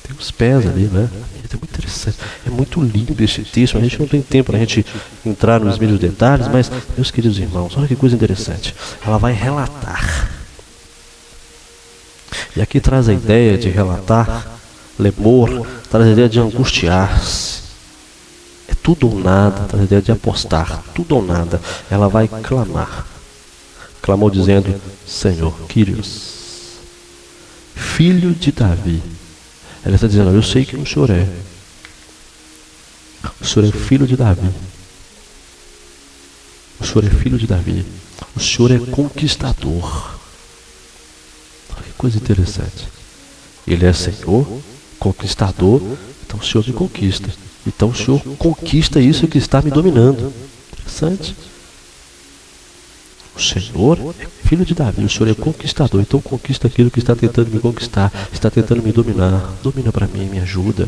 Tem os pés ali, né? É muito interessante. É muito lindo esse texto. A gente não tem tempo para a gente entrar nos mínimos detalhes, mas, meus queridos irmãos, olha que coisa interessante. Ela vai relatar. E aqui traz a ideia de relatar, lemor, traz a ideia de angustiar-se. É tudo ou nada, traz a ideia de apostar, tudo ou nada. Ela vai clamar. Clamou dizendo, Senhor, Kyrios, filho de Davi. Ela está dizendo, eu sei quem o Senhor é. O Senhor é filho de Davi. O Senhor é filho de Davi. O Senhor é conquistador. Que coisa interessante. Ele é Senhor, conquistador, então o Senhor me conquista. Então o Senhor conquista isso que está me dominando. Interessante. O Senhor é filho de Davi, o Senhor é conquistador, então conquista aquilo que está tentando me conquistar, está tentando me dominar. Domina para mim, me ajuda.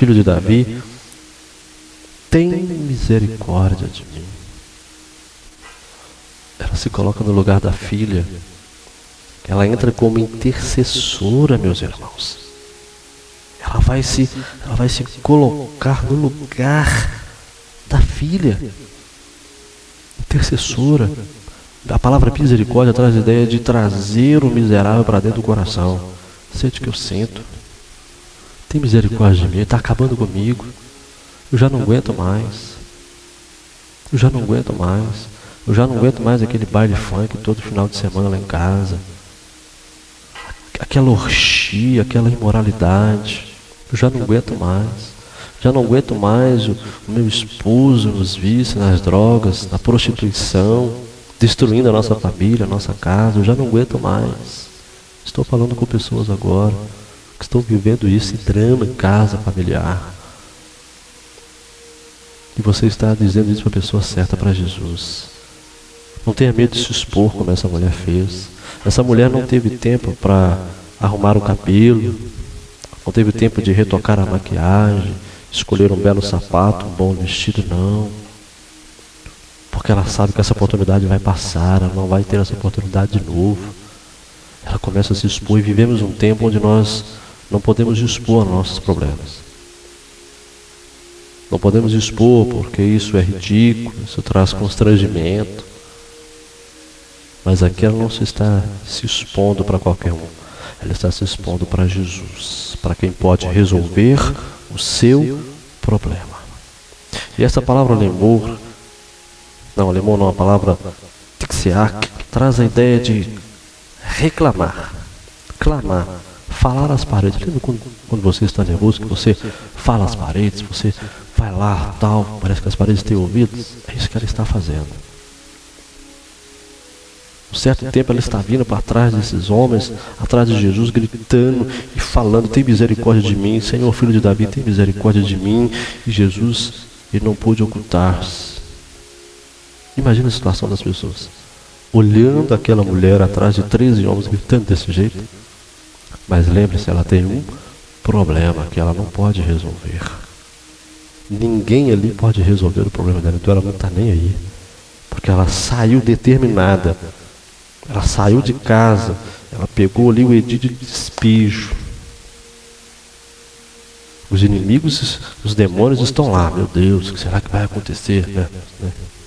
filho de Davi, tem misericórdia de mim. Ela se coloca no lugar da filha. Ela entra como intercessora, meus irmãos. Ela vai se colocar no lugar da filha. Intercessora. A palavra misericórdia traz a ideia de trazer o miserável para dentro do coração. Sente o que eu sinto. Tem misericórdia de mim, está acabando comigo. Eu já não aguento mais. Eu já não aguento mais. Eu já não aguento mais aquele baile funk todo final de semana lá em casa. Aquela orgia, aquela imoralidade. Eu já não aguento mais. Já não aguento mais o meu esposo nos vícios, nas drogas, na prostituição, destruindo a nossa família, a nossa casa. Eu já não aguento mais. Estou falando com pessoas agora que estão vivendo isso, esse drama em casa familiar. E você está dizendo isso para a pessoa certa, para Jesus. Não tenha medo de se expor como essa mulher fez. Essa mulher não teve tempo para arrumar o cabelo, não teve tempo de retocar a maquiagem, escolher um belo sapato, um bom vestido, não. Porque ela sabe que essa oportunidade vai passar, ela não vai ter essa oportunidade de novo. Ela começa a se expor e vivemos um tempo onde nós não podemos expor nossos problemas. Não podemos expor porque isso é ridículo, isso traz constrangimento. Mas aqui ela não se está se expondo para qualquer um. Ela está se expondo para Jesus, para quem pode resolver o seu problema. E essa palavra lemor não, a palavra tixiac, traz a ideia de reclamar, clamar, falar às paredes. Lembra quando você está nervoso, que você fala às paredes, você vai lá, tal, parece que as paredes têm ouvidos? É isso que ela está fazendo. Um certo tempo ela está vindo para trás desses homens, atrás de Jesus, gritando e falando: tem misericórdia de mim, Senhor, filho de Davi, tem misericórdia de mim. E Jesus, ele não pôde ocultar-se. Imagina a situação das pessoas, olhando aquela mulher atrás de 13 homens, gritando desse jeito. Mas lembre-se, ela tem um problema que ela não pode resolver. Ninguém ali pode resolver o problema dela, então ela não está nem aí. Porque ela saiu determinada. Ela saiu de casa, ela pegou ali o edito de despejo. Os inimigos, os demônios estão lá. Meu Deus, o que será que vai acontecer?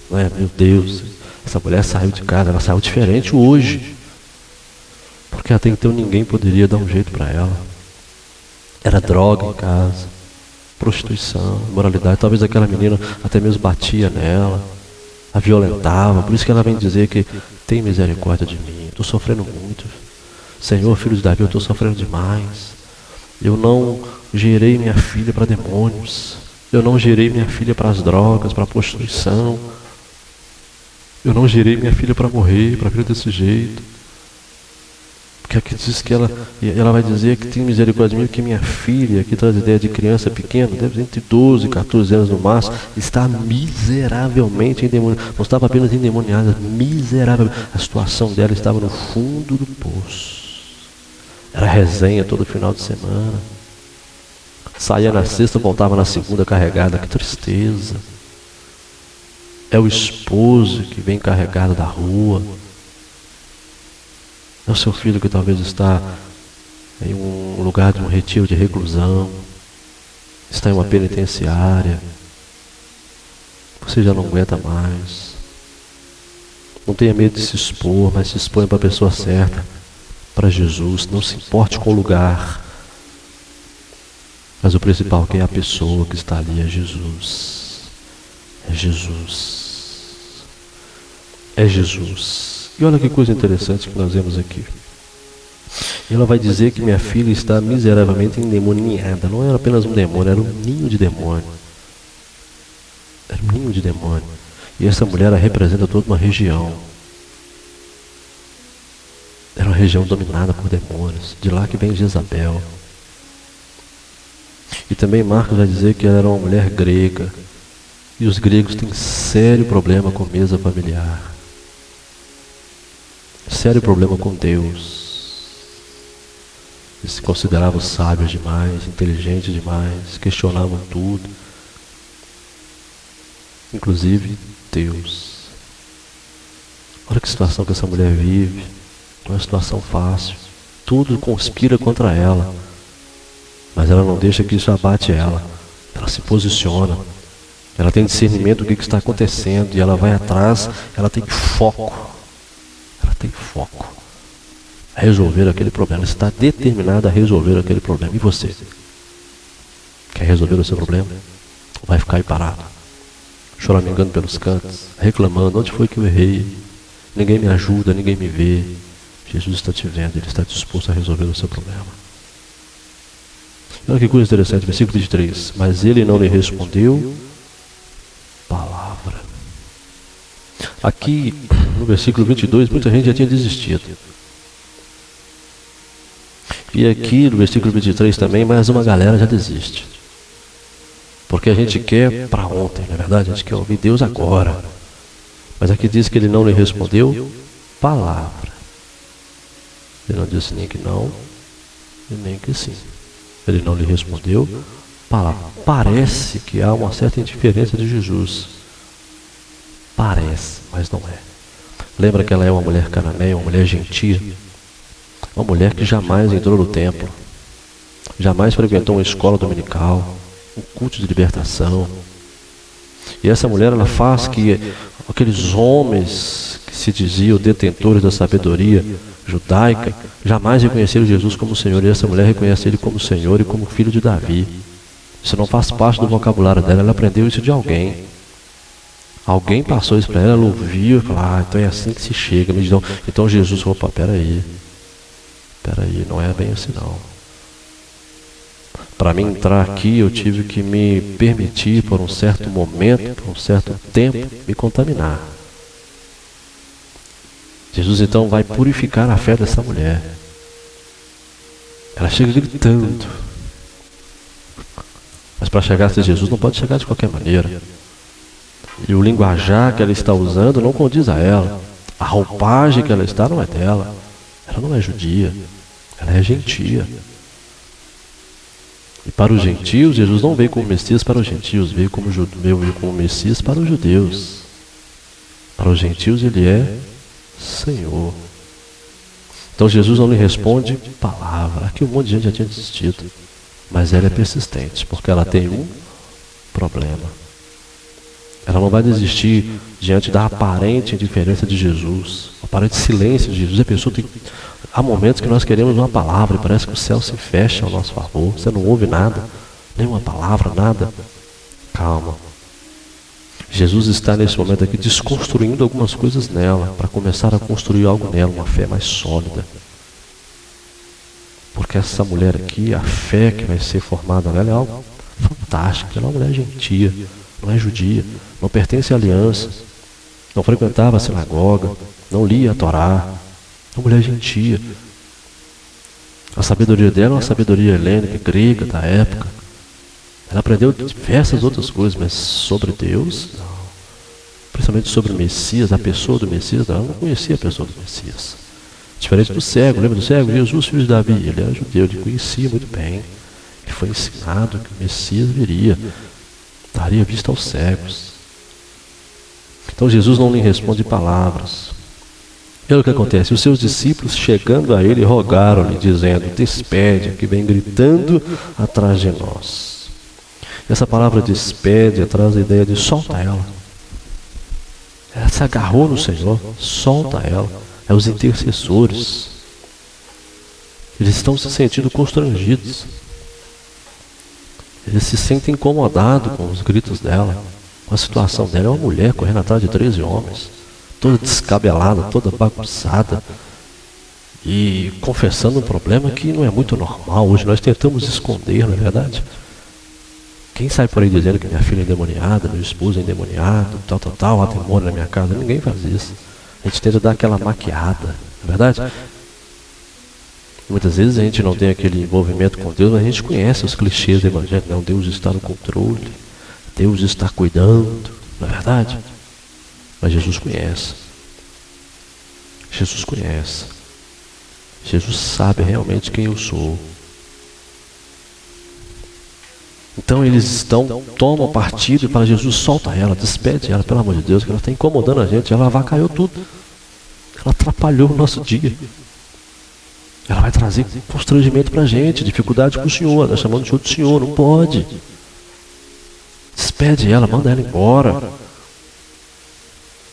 Meu Deus, essa mulher saiu de casa, ela saiu diferente hoje. Porque até então ninguém poderia dar um jeito para ela. Era droga em casa, prostituição, imoralidade. Talvez aquela menina até mesmo batia nela, a violentava. Por isso que ela vem dizer que tem misericórdia de mim. Estou sofrendo muito. Senhor, filho de Davi, eu estou sofrendo demais. Eu não gerei minha filha para demônios. Eu não gerei minha filha para as drogas, para a prostituição. Eu não gerei minha filha para morrer, para vir desse jeito. Porque aqui diz que ela vai dizer que tem misericórdia de mim, que minha filha, que traz a ideia de criança pequena, deve ter entre 12 e 14 anos no máximo, está miseravelmente endemoniada. Não estava apenas endemoniada, miserável. A situação dela estava no fundo do poço. Era resenha todo final de semana. Saía na sexta, voltava na segunda carregada. Que tristeza. É o esposo que vem carregado da rua. É o seu filho que talvez está em um lugar de um retiro de reclusão, está em uma penitenciária. Você já não aguenta mais. Não tenha medo de se expor, mas se expõe para a pessoa certa, para Jesus. Não se importe com o lugar. Mas o principal que é a pessoa que está ali é Jesus. É Jesus. É Jesus. E olha que coisa interessante que nós vemos aqui. Ela vai dizer que minha filha está miseravelmente endemoniada. Não era apenas um demônio, era um ninho de demônio. Era um ninho de demônio. E essa mulher representa toda uma região. Era uma região dominada por demônios. De lá que vem Jezabel. E também Marcos vai dizer que ela era uma mulher grega. E os gregos têm sério problema com mesa familiar. Sério problema com Deus. Eles se consideravam sábios demais, inteligentes demais, questionavam tudo, inclusive Deus. Olha que situação que essa mulher vive, não é uma situação fácil. Tudo conspira contra ela, mas ela não deixa que isso abate ela. Ela se posiciona, ela tem discernimento do que está acontecendo e ela vai atrás, ela tem foco. Ela tem foco a resolver aquele problema. Ela está determinada a resolver aquele problema. E você? Quer resolver o seu problema? Ou vai ficar aí parado, choramingando pelos cantos, reclamando: onde foi que eu errei? Ninguém me ajuda, ninguém me vê. Jesus está te vendo, Ele está disposto a resolver o seu problema. Olha que coisa interessante, versículo 23. Mas ele não lhe respondeu palavra. Aqui, no versículo 22, muita gente já tinha desistido. E aqui, no versículo 23 também, mais uma galera já desiste. Porque a gente quer para ontem, não é verdade? A gente quer ouvir Deus agora. Mas aqui diz que ele não lhe respondeu palavra. Ele não disse nem que não, e nem que sim. Ele não lhe respondeu palavra. Parece que há uma certa indiferença de Jesus. Parece, mas não é. Lembra que ela é uma mulher cananeia, uma mulher gentia, uma mulher que jamais entrou no templo, jamais frequentou uma escola dominical, um culto de libertação. E essa mulher, ela faz que aqueles homens que se diziam detentores da sabedoria judaica jamais reconheceram Jesus como Senhor, e essa mulher reconhece Ele como Senhor e como filho de Davi. Isso não faz parte do vocabulário dela, ela aprendeu isso de alguém. Alguém passou isso para ela, ela ouviu e falou: então é assim que se chega. Então Jesus falou: peraí, não é bem assim não. Para mim entrar aqui, eu tive que me permitir por um certo momento, por um certo tempo, me contaminar. Jesus então vai purificar a fé dessa mulher. Ela chega gritando. Mas para chegar até Jesus não pode chegar de qualquer maneira. E o linguajar que ela está usando não condiz a ela. A roupagem que ela está não é dela. Ela não é judia, ela é gentia. E para os gentios, Jesus não veio como Messias para os gentios, veio como Messias para os judeus. Para os gentios ele é Senhor. Então Jesus não lhe responde palavra. Aqui um monte de gente já tinha desistido, mas ela é persistente, porque ela tem um problema. Ela não vai desistir diante da aparente indiferença de Jesus, o aparente silêncio de Jesus. A pessoa tem... Há momentos que nós queremos uma palavra e parece que o céu se fecha ao nosso favor. Você não ouve nada, nenhuma palavra, nada. Calma. Jesus está nesse momento aqui desconstruindo algumas coisas nela, para começar a construir algo nela, uma fé mais sólida. Porque essa mulher aqui, a fé que vai ser formada nela é algo fantástico. Ela é uma mulher gentia, não é judia, não pertence à aliança, não frequentava a sinagoga, não lia a Torá. Uma mulher gentia. A sabedoria dela é uma sabedoria helênica, grega da época. Ela aprendeu diversas outras coisas, mas sobre Deus, não. Principalmente sobre o Messias, a pessoa do Messias, não. Ela não conhecia a pessoa do Messias. Diferente do cego, lembra do cego? Jesus, filho de Davi, ele era judeu, ele conhecia muito bem. Ele foi ensinado que o Messias viria, daria vista aos cegos. Então Jesus não lhe responde palavras. E olha o que acontece: os seus discípulos, chegando a ele, rogaram-lhe, dizendo: despede, que vem gritando atrás de nós. Essa palavra despede traz a ideia de solta ela. Ela se agarrou no Senhor, solta ela. É os intercessores. Eles estão se sentindo constrangidos. Eles se sentem incomodados com os gritos dela, com a situação dela. É uma mulher correndo atrás de 13 homens, toda descabelada, toda bagunçada, e confessando um problema que não é muito normal. Hoje nós tentamos esconder, não é verdade? Quem sai por aí dizendo que minha filha é endemoniada, meu esposo é endemoniado, tal, há demônio na minha casa? Ninguém faz isso. A gente tenta dar aquela maquiada, não é verdade? Muitas vezes a gente não tem aquele envolvimento com Deus, mas a gente conhece os clichês do Evangelho. Não, Deus está no controle, Deus está cuidando, não é verdade? Mas Jesus conhece. Jesus conhece. Jesus sabe realmente quem eu sou. Então eles tomam partido e falam: Jesus, solta ela, despede ela, pelo amor de Deus, que ela está incomodando a gente, ela avacalhou tudo, ela atrapalhou o nosso dia, ela vai trazer constrangimento para a gente, dificuldade com o Senhor, está chamando o Senhor do Senhor, não pode. Despede ela, manda ela embora.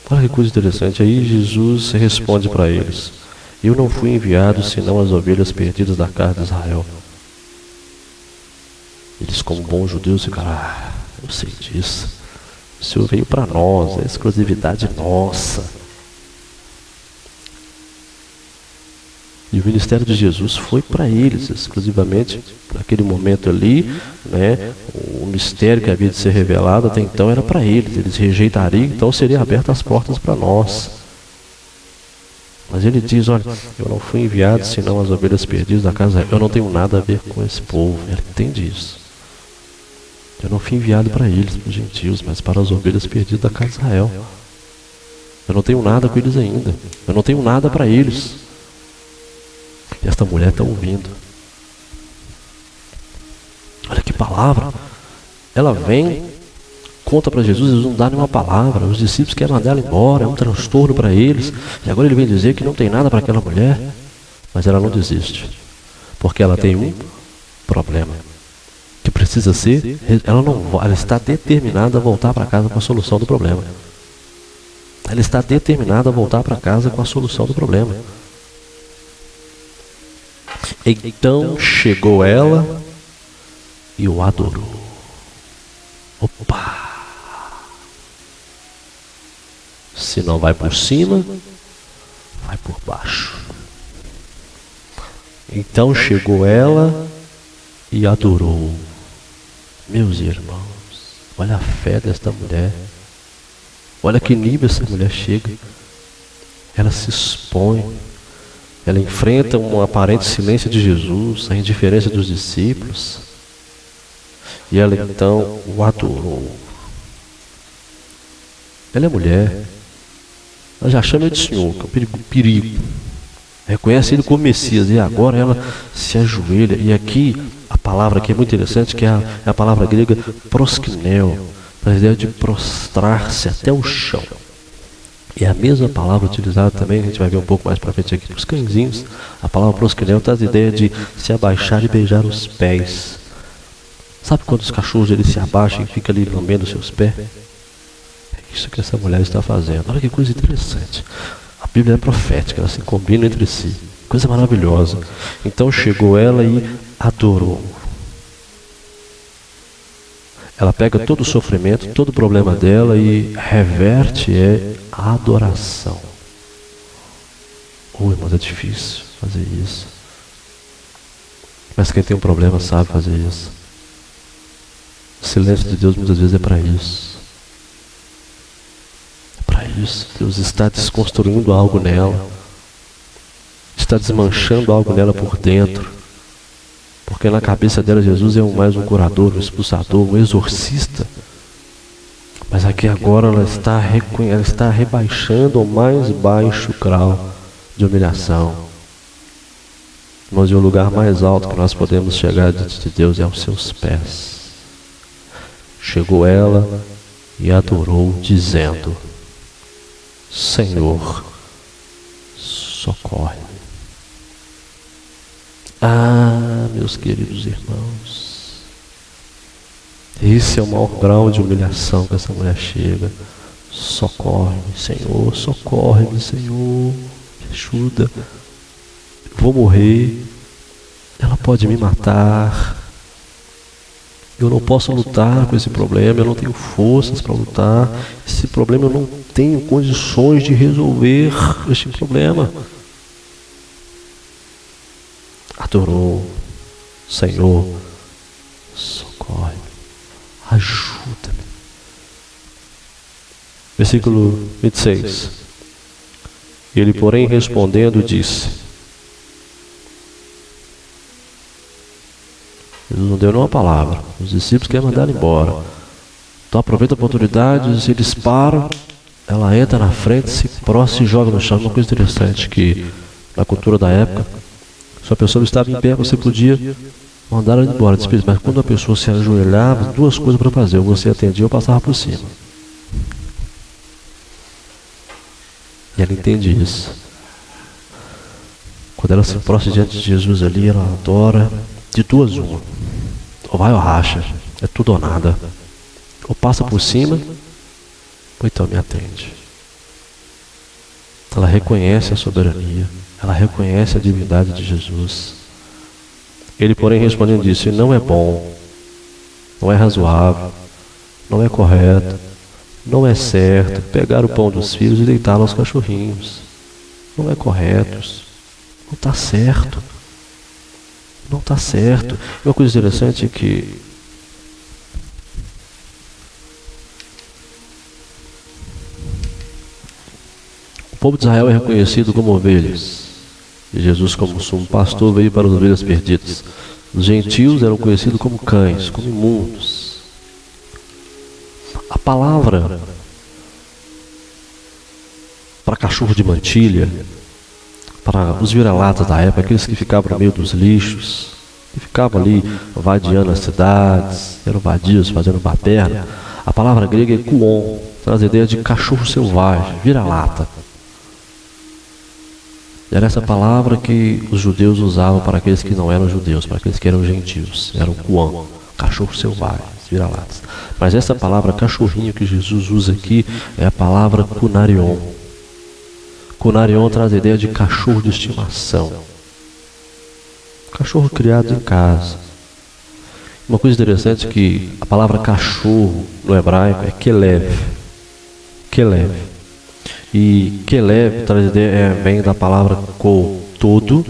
Olha que coisa interessante. Aí Jesus responde para eles: eu não fui enviado senão as ovelhas perdidas da casa de Israel. Eles, como bons judeus, ficaram: eu sei disso, o Senhor veio para nós, é exclusividade nossa. E o ministério de Jesus foi para eles, exclusivamente, naquele momento ali, né? O mistério que havia de ser revelado até então era para eles rejeitariam, então seriam abertas as portas para nós. Mas ele diz: olha, eu não fui enviado senão as ovelhas perdidas da casa, eu não tenho nada a ver com esse povo. Ele entende isso. Eu não fui enviado para eles, para os gentios, mas para as ovelhas perdidas da casa de Israel. Eu não tenho nada com eles ainda, eu não tenho nada para eles. E esta mulher está ouvindo. Olha que palavra. Ela vem, conta para Jesus, Jesus não dá nenhuma palavra. Os discípulos querem mandar ela embora, é um transtorno para eles. E agora ele vem dizer que não tem nada para aquela mulher. Mas ela não desiste, porque ela tem um problema que precisa ser, ela está determinada a voltar para casa com a solução do problema. Ela está determinada a voltar para casa com a solução do problema. Então chegou ela e o adorou. Opa! Se não vai por cima, vai por baixo. Então chegou ela e adorou. Meus irmãos, olha a fé desta mulher. Olha que nível essa mulher chega. Ela se expõe. Ela enfrenta um aparente silêncio de Jesus, a indiferença dos discípulos. E ela então o adorou. Ela é mulher. Ela já chama ele de Senhor, que é um perigo. Reconhece ele como Messias. E agora ela se ajoelha. E aqui a palavra que é muito interessante, que é a palavra grega proskineo, para a ideia de prostrar-se até o chão. E a mesma palavra utilizada também, a gente vai ver um pouco mais para frente aqui, para os cãezinhos. A palavra proskineo traz a ideia de se abaixar e beijar os pés. Sabe quando os cachorros eles se abaixam e ficam ali lambendo os seus pés? É isso que essa mulher está fazendo. Olha que coisa interessante. A Bíblia é profética, ela se combina entre si. Coisa maravilhosa. Então chegou ela e adorou. Ela pega todo o sofrimento, todo o problema dela e reverte a adoração. Irmãos, é difícil fazer isso. Mas quem tem um problema sabe fazer isso. O silêncio de Deus muitas vezes é para isso. É para isso. Deus está desconstruindo algo nela. Está desmanchando algo nela por dentro. Porque na cabeça dela Jesus é mais um curador, um expulsador, um exorcista. Mas aqui agora ela está rebaixando ao mais baixo grau de humilhação. Mas o lugar mais alto que nós podemos chegar diante de Deus é aos seus pés. Chegou ela e adorou, dizendo: Senhor, socorre. Meus queridos irmãos, esse é o maior grau de humilhação que essa mulher chega. Socorre-me, Senhor, socorre-me, Senhor, me ajuda. Eu vou morrer, ela pode me matar. Eu não posso lutar com esse problema, eu não tenho forças para lutar. Esse problema eu não tenho condições de resolver este problema. Adorou. Senhor, socorre, ajuda-me. Versículo 26. Ele, porém, respondendo, disse: Jesus não deu nenhuma palavra. Os discípulos querem mandar ele embora. Então aproveita a oportunidade, eles param, ela entra na frente, se prostra e joga no chão. Uma coisa interessante que na cultura da época, se a pessoa estava em pé, você podia Mandaram ela embora. Disse, mas quando a pessoa se ajoelhava, duas coisas para fazer. Ou você atendia ou passava por cima. E ela entende isso. Quando ela se prostra diante de Jesus ali, ela adora de duas uma. Ou vai ou racha. É tudo ou nada. Ou passa por cima, ou então me atende. Ela reconhece a soberania. Ela reconhece a divindade de Jesus. Ele, porém, respondendo disse, não é bom, não é razoável, não é correto, não é certo pegar o pão dos filhos e deitá-lo aos cachorrinhos. Não é correto. Não está certo. Não está certo. E uma coisa interessante é que o povo de Israel é reconhecido como ovelhas. E Jesus, como sumo pastor, veio para as ovelhas perdidas. Os gentios eram conhecidos como cães, como imundos. A palavra para cachorro de mantilha, para os vira-latas da época, aqueles que ficavam no meio dos lixos, que ficavam ali vadiando as cidades, eram vadios, fazendo baderna. A palavra grega é kuon, traz a ideia de cachorro selvagem, vira-lata. Era essa palavra que os judeus usavam para aqueles que não eram judeus, para aqueles que eram gentios. Era o kuon, cachorro selvagem, vira-latas. Mas essa palavra cachorrinho que Jesus usa aqui é a palavra kunarion. Kunarion traz a ideia de cachorro de estimação. Cachorro criado em casa. Uma coisa interessante é que a palavra cachorro no hebraico é kelev. Kelev. E kelev traz a ideia, vem da palavra kol, todo,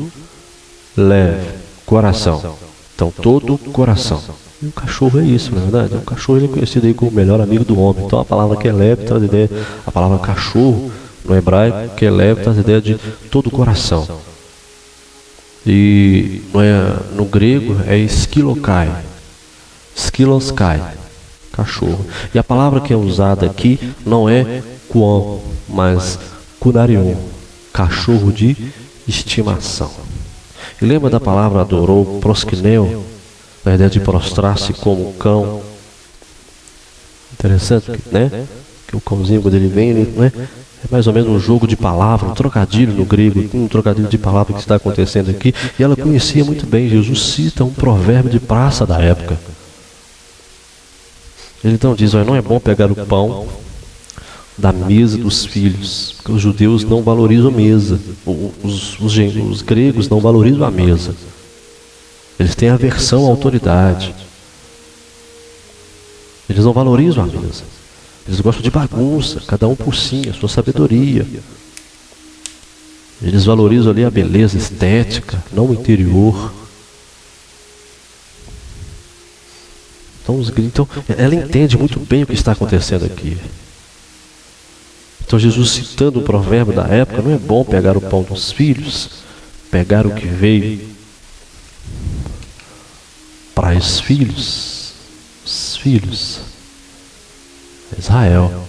lev, coração. Então, todo coração. E o cachorro é isso, na verdade. O cachorro ele é conhecido aí como o melhor amigo do homem. Então, a palavra kelev traz a ideia, a palavra cachorro no hebraico, kelev traz a ideia de todo o coração. E no grego é skilokai. Skiloskai, cachorro. E a palavra que é usada aqui não é kuon, mas kunarion, cachorro de estimação. E lembra da palavra adorou, proskineu, da ideia de prostrar-se como cão. Interessante, né? Que o cãozinho, quando ele vem, ele, né? É mais ou menos um jogo de palavra, um trocadilho no grego, um trocadilho de palavra que está acontecendo aqui. E ela conhecia muito bem. Jesus cita um provérbio de praça da época. Ele então diz, olha, não é bom pegar o pão da mesa dos filhos, porque os judeus não valorizam a mesa, os gregos não valorizam a mesa, eles têm aversão à autoridade, eles não valorizam a mesa, eles gostam de bagunça, cada um por si, a sua sabedoria, eles valorizam ali a beleza estética, não o interior. Então ela entende muito bem o que está acontecendo aqui. Então Jesus, citando o provérbio da época, não é bom pegar o pão dos filhos, pegar o que veio para os filhos, Israel,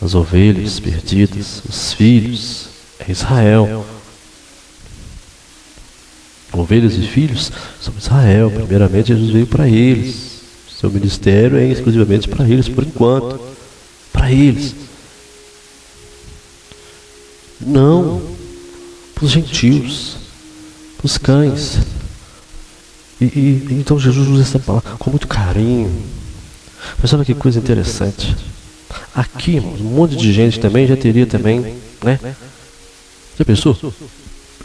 as ovelhas perdidas, os filhos, é Israel. Ovelhas e filhos são Israel. Primeiramente Jesus veio para eles. Seu ministério é exclusivamente para eles, por enquanto. Para eles. Não para os gentios, para os cães. Então Jesus usa essa palavra com muito carinho. Mas olha que coisa interessante. Aqui, um monte de gente também já teria também, né? Já pensou?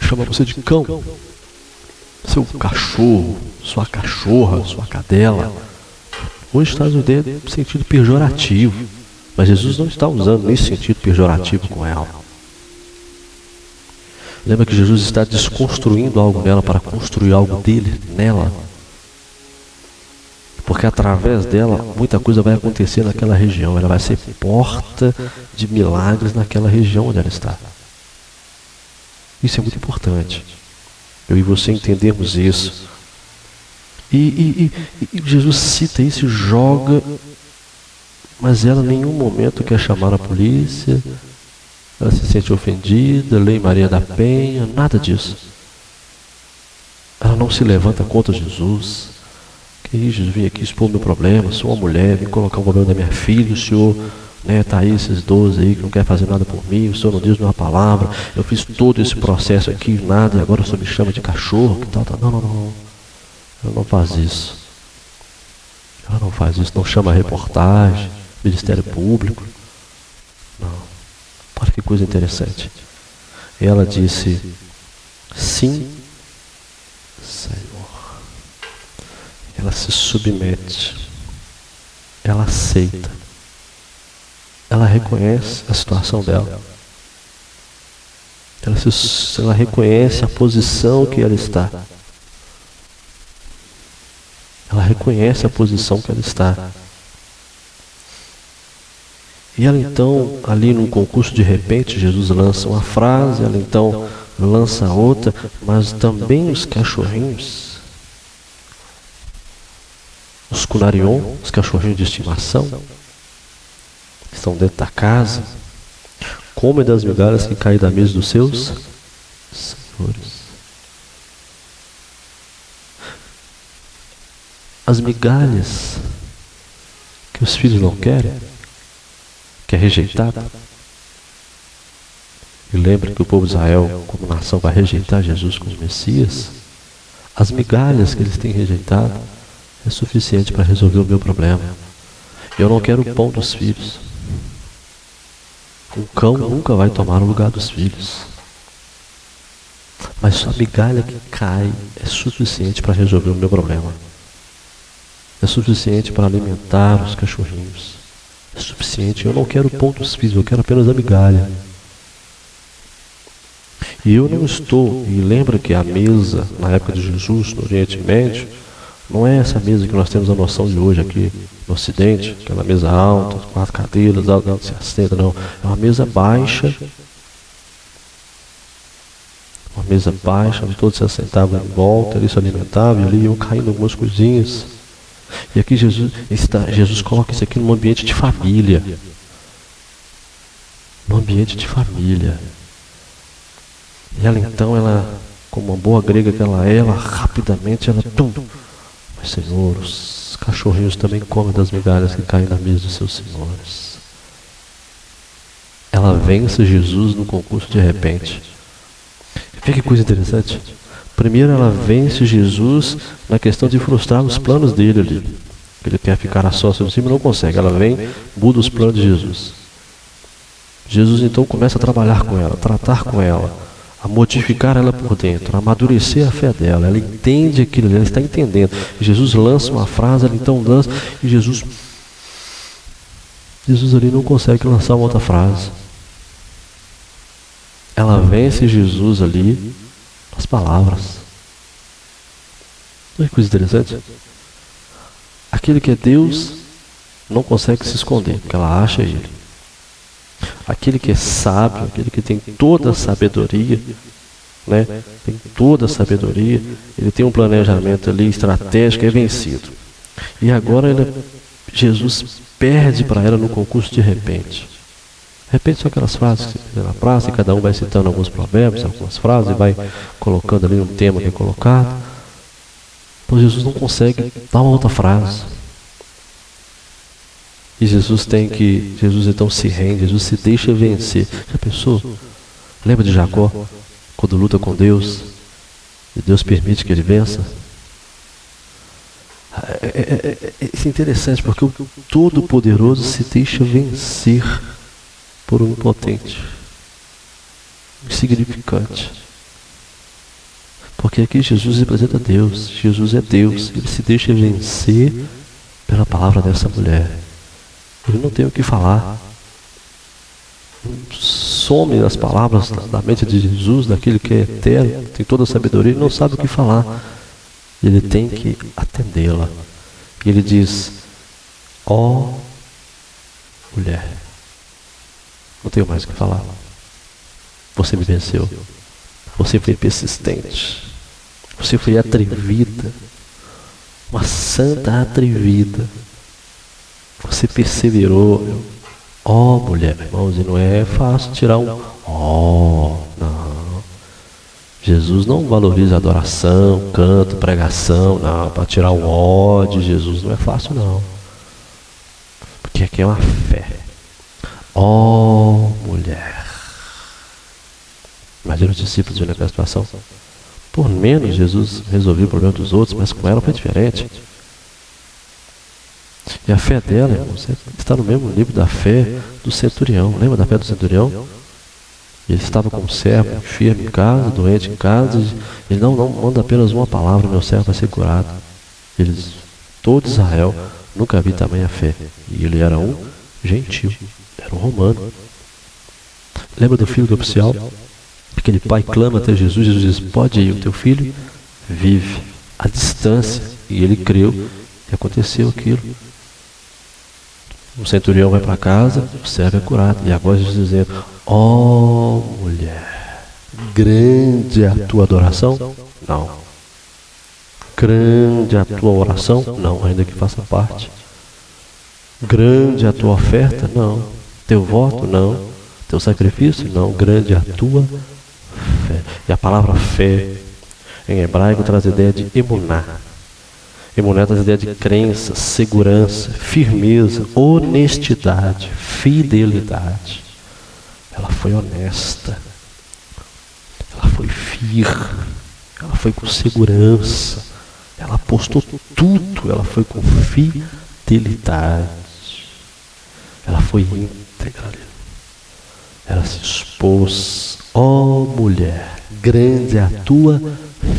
Chama você de cão. Seu cachorro, sua cachorra, sua cadela. Hoje está usando no sentido pejorativo. Mas Jesus não está usando nesse sentido pejorativo com ela. Lembra que Jesus está desconstruindo algo nela para construir algo dele nela. Porque através dela, muita coisa vai acontecer naquela região. Ela vai ser porta de milagres naquela região onde ela está. Isso é muito importante. Eu e você entendermos isso. E Jesus cita isso e joga, mas ela em nenhum momento quer chamar a polícia, ela se sente ofendida, lei Maria da Penha, nada disso. Ela não se levanta contra Jesus. Que isso, Jesus, vim aqui expor meu problema, sou uma mulher, vim colocar o problema da minha filha, o senhor, né, tá aí esses 12 aí que não quer fazer nada por mim, o senhor não diz uma palavra, eu fiz todo esse processo aqui, nada, e agora o senhor me chama de cachorro, que tal, tal. Não, não, não. Ela não faz isso. Ela não faz isso, não chama reportagem, Ministério Público. Não. Olha que coisa interessante. Ela disse, sim, Senhor. Ela se submete. Ela aceita. Ela reconhece a situação dela. Ela reconhece a posição que ela está. Ela reconhece a posição que ela está. E ela então, ali num concurso de repente, Jesus lança uma frase, ela então lança outra, mas também os cachorrinhos, os cunarion, os cachorrinhos de estimação, que estão dentro da casa, comem das migalhas que caem da mesa dos seus senhores. As migalhas que os filhos não querem, que é rejeitado. E lembra que o povo de Israel, como nação, vai rejeitar Jesus como Messias. As migalhas que eles têm rejeitado é suficiente para resolver o meu problema. Eu não quero o pão dos filhos. Um cão nunca vai tomar o lugar dos filhos. Mas só a migalha que cai é suficiente para resolver o meu problema. É suficiente para alimentar os cachorrinhos. É suficiente. Eu não quero o pão dos filhos, eu quero apenas a migalha. E eu não estou, e lembra que a mesa, na época de Jesus, no Oriente Médio, não é essa mesa que nós temos a noção de hoje aqui no Ocidente, aquela mesa alta, 4 cadeiras, alguém se assenta, não. É uma mesa baixa, onde todos se assentavam em volta, ali se alimentavam, e ali iam caindo algumas coisinhas. E aqui Jesus coloca isso aqui num ambiente de família. Num ambiente de família. E ela então, como uma boa grega que ela rapidamente, mas Senhor, os cachorrinhos também comem das migalhas que caem na mesa dos seus senhores. Ela vence Jesus no concurso de repente. Vê que coisa interessante. Primeiro ela vence Jesus na questão de frustrar os planos dele ali. Ele quer ficar a sócia de cima e não consegue. Ela vem, muda os planos de Jesus. Jesus então começa a trabalhar com ela, tratar com ela, a modificar ela por dentro, a amadurecer a fé dela. Ela entende aquilo, ela está entendendo. Jesus lança uma frase, ela então lança, e Jesus ali não consegue lançar uma outra frase. Ela vence Jesus ali as palavras. Olha que coisa interessante. Aquele que é Deus não consegue se esconder, porque ela acha ele. Aquele que é sábio, aquele que tem toda a sabedoria, né? Tem toda a sabedoria, ele tem um planejamento ali estratégico, é vencido. E agora Jesus perde para ela no concurso de repente. Repente são aquelas frases que você vê na praça, e cada um vai citando alguns provérbios, algumas frases, e vai colocando ali um tema que é colocado. Então Jesus não consegue dar uma outra frase. E Jesus então se rende, Jesus se deixa vencer. Já pensou? Lembra de Jacó, quando luta com Deus, e Deus permite que ele vença? Isso é interessante, porque o Todo-Poderoso se deixa vencer por um impotente, insignificante. Porque aqui Jesus representa Deus, Jesus é Deus, ele se deixa vencer pela palavra dessa mulher. Ele não tem o que falar. Some as palavras da mente de Jesus, daquele que é eterno, tem toda a sabedoria, ele não sabe o que falar. Ele tem que atendê-la. E ele diz, ó mulher, não tenho mais o que falar. Você me venceu. Você foi persistente. Você foi atrevida. Uma santa atrevida. Você perseverou. Ó mulher, irmãos, e não é fácil tirar um não. Jesus não valoriza adoração, canto, pregação, não, para tirar o ódio de Jesus não é fácil não. Porque aqui é uma fé. Ó mulher. Imagina os discípulos vendo aquela situação. Por menos Jesus resolveu o problema dos outros, mas com ela foi diferente. E a fé dela, irmãos, está no mesmo livro da fé do centurião. Lembra da fé do centurião? Ele estava com um servo enfermo em casa, doente em casa. Ele não manda apenas uma palavra, meu servo vai ser curado. Todo Israel nunca viu tamanha fé. E ele era um gentil, era um romano. Lembra do filho do oficial? Aquele pai clama até Jesus, Jesus diz, pode ir, o teu filho vive à distância. E ele creu e aconteceu aquilo. O centurião vai para casa, o servo é curado. E agora Jesus dizendo, ó mulher, grande é a tua adoração? Não. Grande é a tua oração? Não, ainda que faça parte. Grande é a tua oferta? Não. Teu voto? Não. Teu sacrifício? Não. Grande é a tua fé. E a palavra fé, em hebraico, traz a ideia de emuná. Emuná traz a ideia de crença, segurança, firmeza, honestidade, fidelidade. Ela foi honesta, ela foi firme, ela foi com segurança, ela apostou tudo, ela foi com fidelidade, ela foi íntegra, ela se expôs. Ó mulher, grande é a tua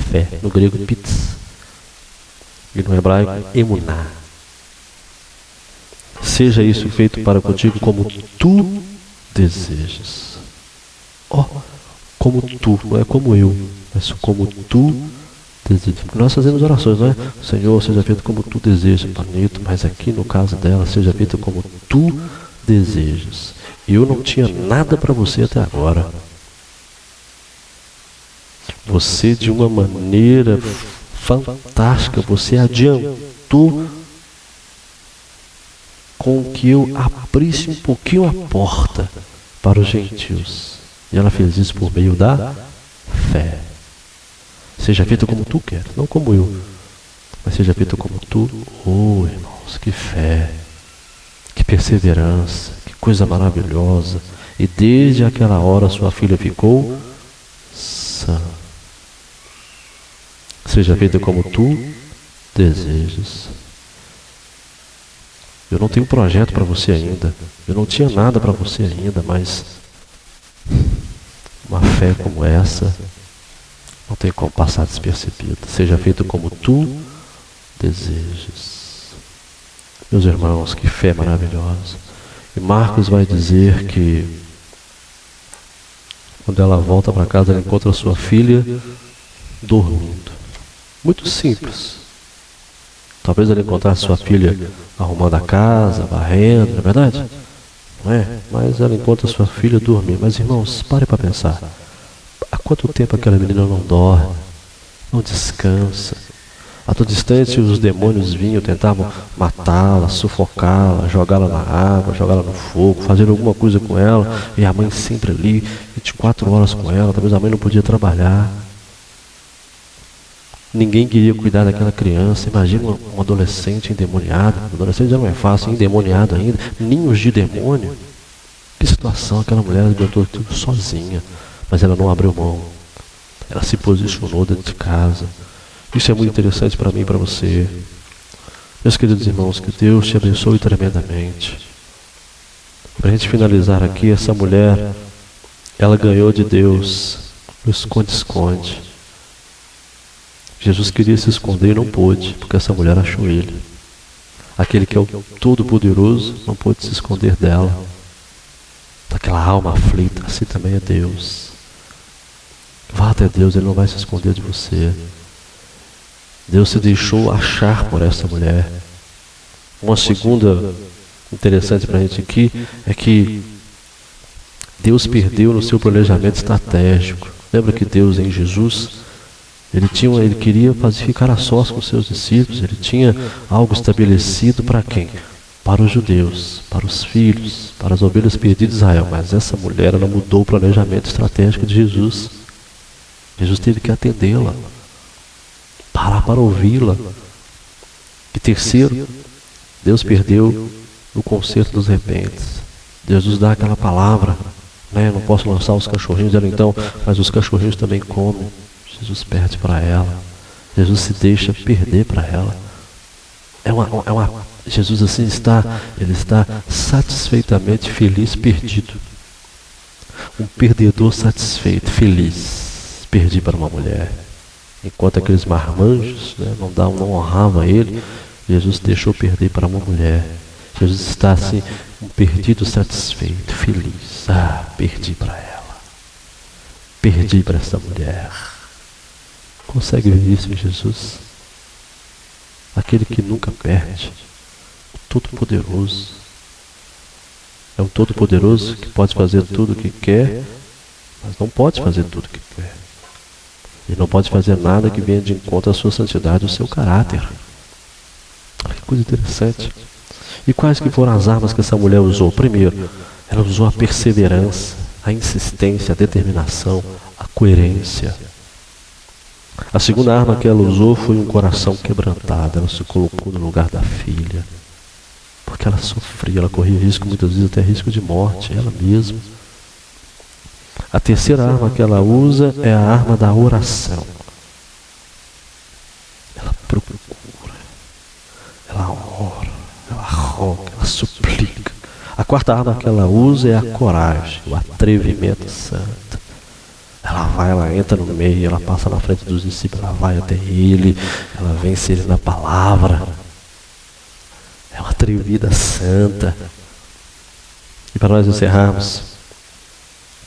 fé, no grego pitz, e no hebraico emuná. Seja isso feito para contigo como tu desejas. Ó, como tu, não é como eu, mas como tu desejas. Porque nós fazemos orações, não é? Senhor, seja feito como tu desejas, bonito, mas aqui no caso dela, seja feito como tu desejas. Eu não tinha nada para você até agora. Você, de uma maneira fantástica, você adiantou com que eu abrisse um pouquinho a porta para os gentios. E ela fez isso por meio da fé. Seja feito como tu queres, não como eu, mas seja feito como tu. Oh, irmãos, que fé, que perseverança, que coisa maravilhosa. E desde aquela hora sua filha ficou sã. Seja feita como tu desejas. Eu não tenho projeto para você ainda. Eu não tinha nada para você ainda, mas uma fé como essa não tem como passar despercebida. Seja feito como tu desejas. Meus irmãos, que fé maravilhosa. E Marcos vai dizer que quando ela volta para casa, ela encontra sua filha dormindo. Muito simples. Talvez ela encontrasse sua filha arrumando a casa, varrendo, não é verdade? Não é? Mas ela encontra sua filha dormindo. Mas irmãos, pare para pensar. Há quanto tempo aquela menina não dorme, não descansa? A todo instante os demônios vinham, tentavam matá-la, sufocá-la, jogá-la na água, jogá-la no fogo, fazer alguma coisa com ela. E a mãe sempre ali, 24 horas com ela. Talvez a mãe não podia trabalhar. Ninguém queria cuidar daquela criança. Imagina um adolescente endemoniado. O adolescente já não é fácil, endemoniado ainda. Ninhos de demônio. Que situação, aquela mulher aguentou tudo sozinha. Mas ela não abriu mão. Ela se posicionou dentro de casa. Isso é muito interessante para mim e para você. Meus queridos irmãos, que Deus te abençoe tremendamente. Para a gente finalizar aqui, essa mulher, ela ganhou de Deus o esconde-esconde. Jesus queria se esconder e não pôde, porque essa mulher achou ele. Aquele que é o Todo-Poderoso não pôde se esconder dela. Daquela alma aflita, assim também é Deus. Vá até Deus, Ele não vai se esconder de você. Deus se deixou achar por essa mulher. Uma segunda interessante para a gente aqui é que Deus perdeu no seu planejamento estratégico. Lembra que Deus em Jesus, Ele queria ficar a sós com seus discípulos. Ele tinha algo estabelecido para quem? Para os judeus, para os filhos, para as ovelhas perdidas de Israel. Mas essa mulher, ela mudou o planejamento estratégico de Jesus. Jesus teve que atendê-la, parar para ouvi-la. E terceiro, Deus perdeu o conserto dos repentes. Deus nos dá aquela palavra, né? Não posso lançar os cachorrinhos dela então, mas os cachorrinhos também comem. Jesus perde para ela. Jesus se deixa perder para ela. Jesus assim ele está satisfeitamente feliz, perdido. Um perdedor satisfeito, feliz. Perdi para uma mulher. Enquanto aqueles marmanjos, né, não honravam ele, Jesus deixou perder para uma mulher. Jesus está assim, um perdido satisfeito, feliz. Perdi para ela. Perdi para essa mulher. Consegue ver isso em Jesus? Aquele que nunca perde. O Todo-Poderoso. É um Todo-Poderoso que pode fazer tudo o que quer, mas não pode fazer tudo o que quer. Ele não pode fazer nada que venha de encontro à sua santidade, ao seu caráter. Olha que coisa interessante. E quais que foram as armas que essa mulher usou? Primeiro, ela usou a perseverança, a insistência, a determinação, a coerência. A segunda arma que ela usou foi um coração quebrantado. Ela se colocou no lugar da filha. Porque ela sofria, ela corria risco, muitas vezes até risco de morte, ela mesma. A terceira arma que ela usa é a arma da oração. Ela procura, ela ora, ela roga, ela suplica. A quarta arma que ela usa é a coragem, o atrevimento santo. Ela entra no meio, ela passa na frente dos discípulos, ela vai até ele, ela vence ele na palavra. É uma atrevida santa. E para nós encerrarmos,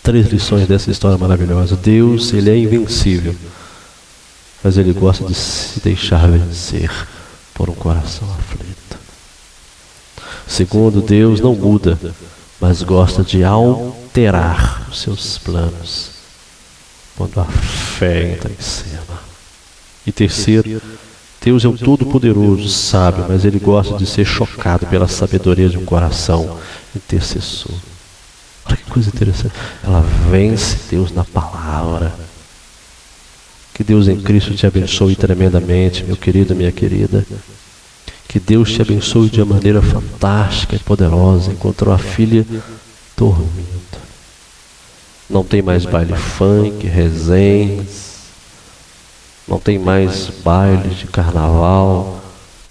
3 lições dessa história maravilhosa. Deus, ele é invencível, mas ele gosta de se deixar vencer por um coração aflito. Segundo, Deus não muda, mas gosta de alterar os seus planos quando a fé entra em cena. E terceiro, Deus é o Todo-Poderoso, sábio, mas ele gosta de ser chocado pela sabedoria de um coração intercessor. Olha que coisa interessante. Ela vence Deus na palavra. Que Deus em Cristo te abençoe tremendamente, meu querido, minha querida. Que Deus te abençoe de uma maneira fantástica e poderosa. Encontrou a filha dormindo. Não tem mais baile funk, resenhas. Não tem mais baile de carnaval.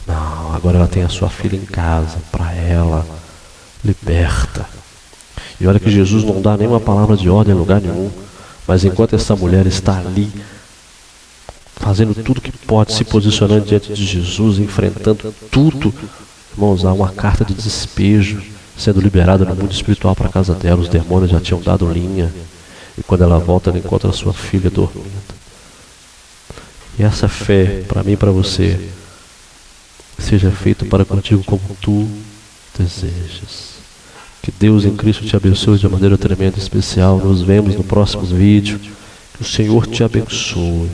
Não, agora ela tem a sua filha em casa, para ela, liberta. E olha que Jesus não dá nenhuma palavra de ordem em lugar nenhum. Mas enquanto essa mulher está ali, fazendo tudo que pode, se posicionando diante de Jesus, enfrentando tudo, irmãos, há uma carta de despejo sendo liberada no mundo espiritual para a casa dela. Os demônios já tinham dado linha. E quando ela volta, ela encontra a sua filha dormindo. E essa fé, para mim e para você, seja feita para contigo como tu desejas. Que Deus em Cristo te abençoe de uma maneira tremenda e especial. Nos vemos no próximo vídeo. Que o Senhor te abençoe.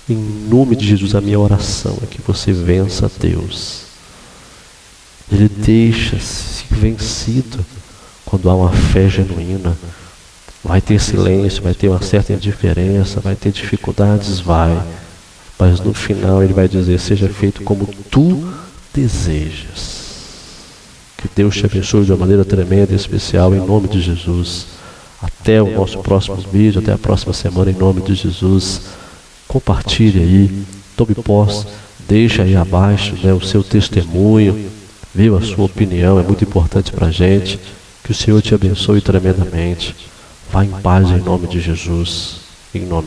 Em nome de Jesus, a minha oração é que você vença Deus. Ele deixa-se vencido quando há uma fé genuína. Vai ter silêncio, vai ter uma certa indiferença, vai ter dificuldades, vai. Mas no final ele vai dizer, seja feito como tu desejas. Que Deus te abençoe de uma maneira tremenda e especial, em nome de Jesus. Até o nosso próximo vídeo, até a próxima semana, em nome de Jesus. Compartilhe aí, tome posse, deixa aí abaixo, né, o seu testemunho, viu, a sua opinião, é muito importante para a gente. Que o Senhor te abençoe tremendamente. Vá em paz em nome de Jesus, em nome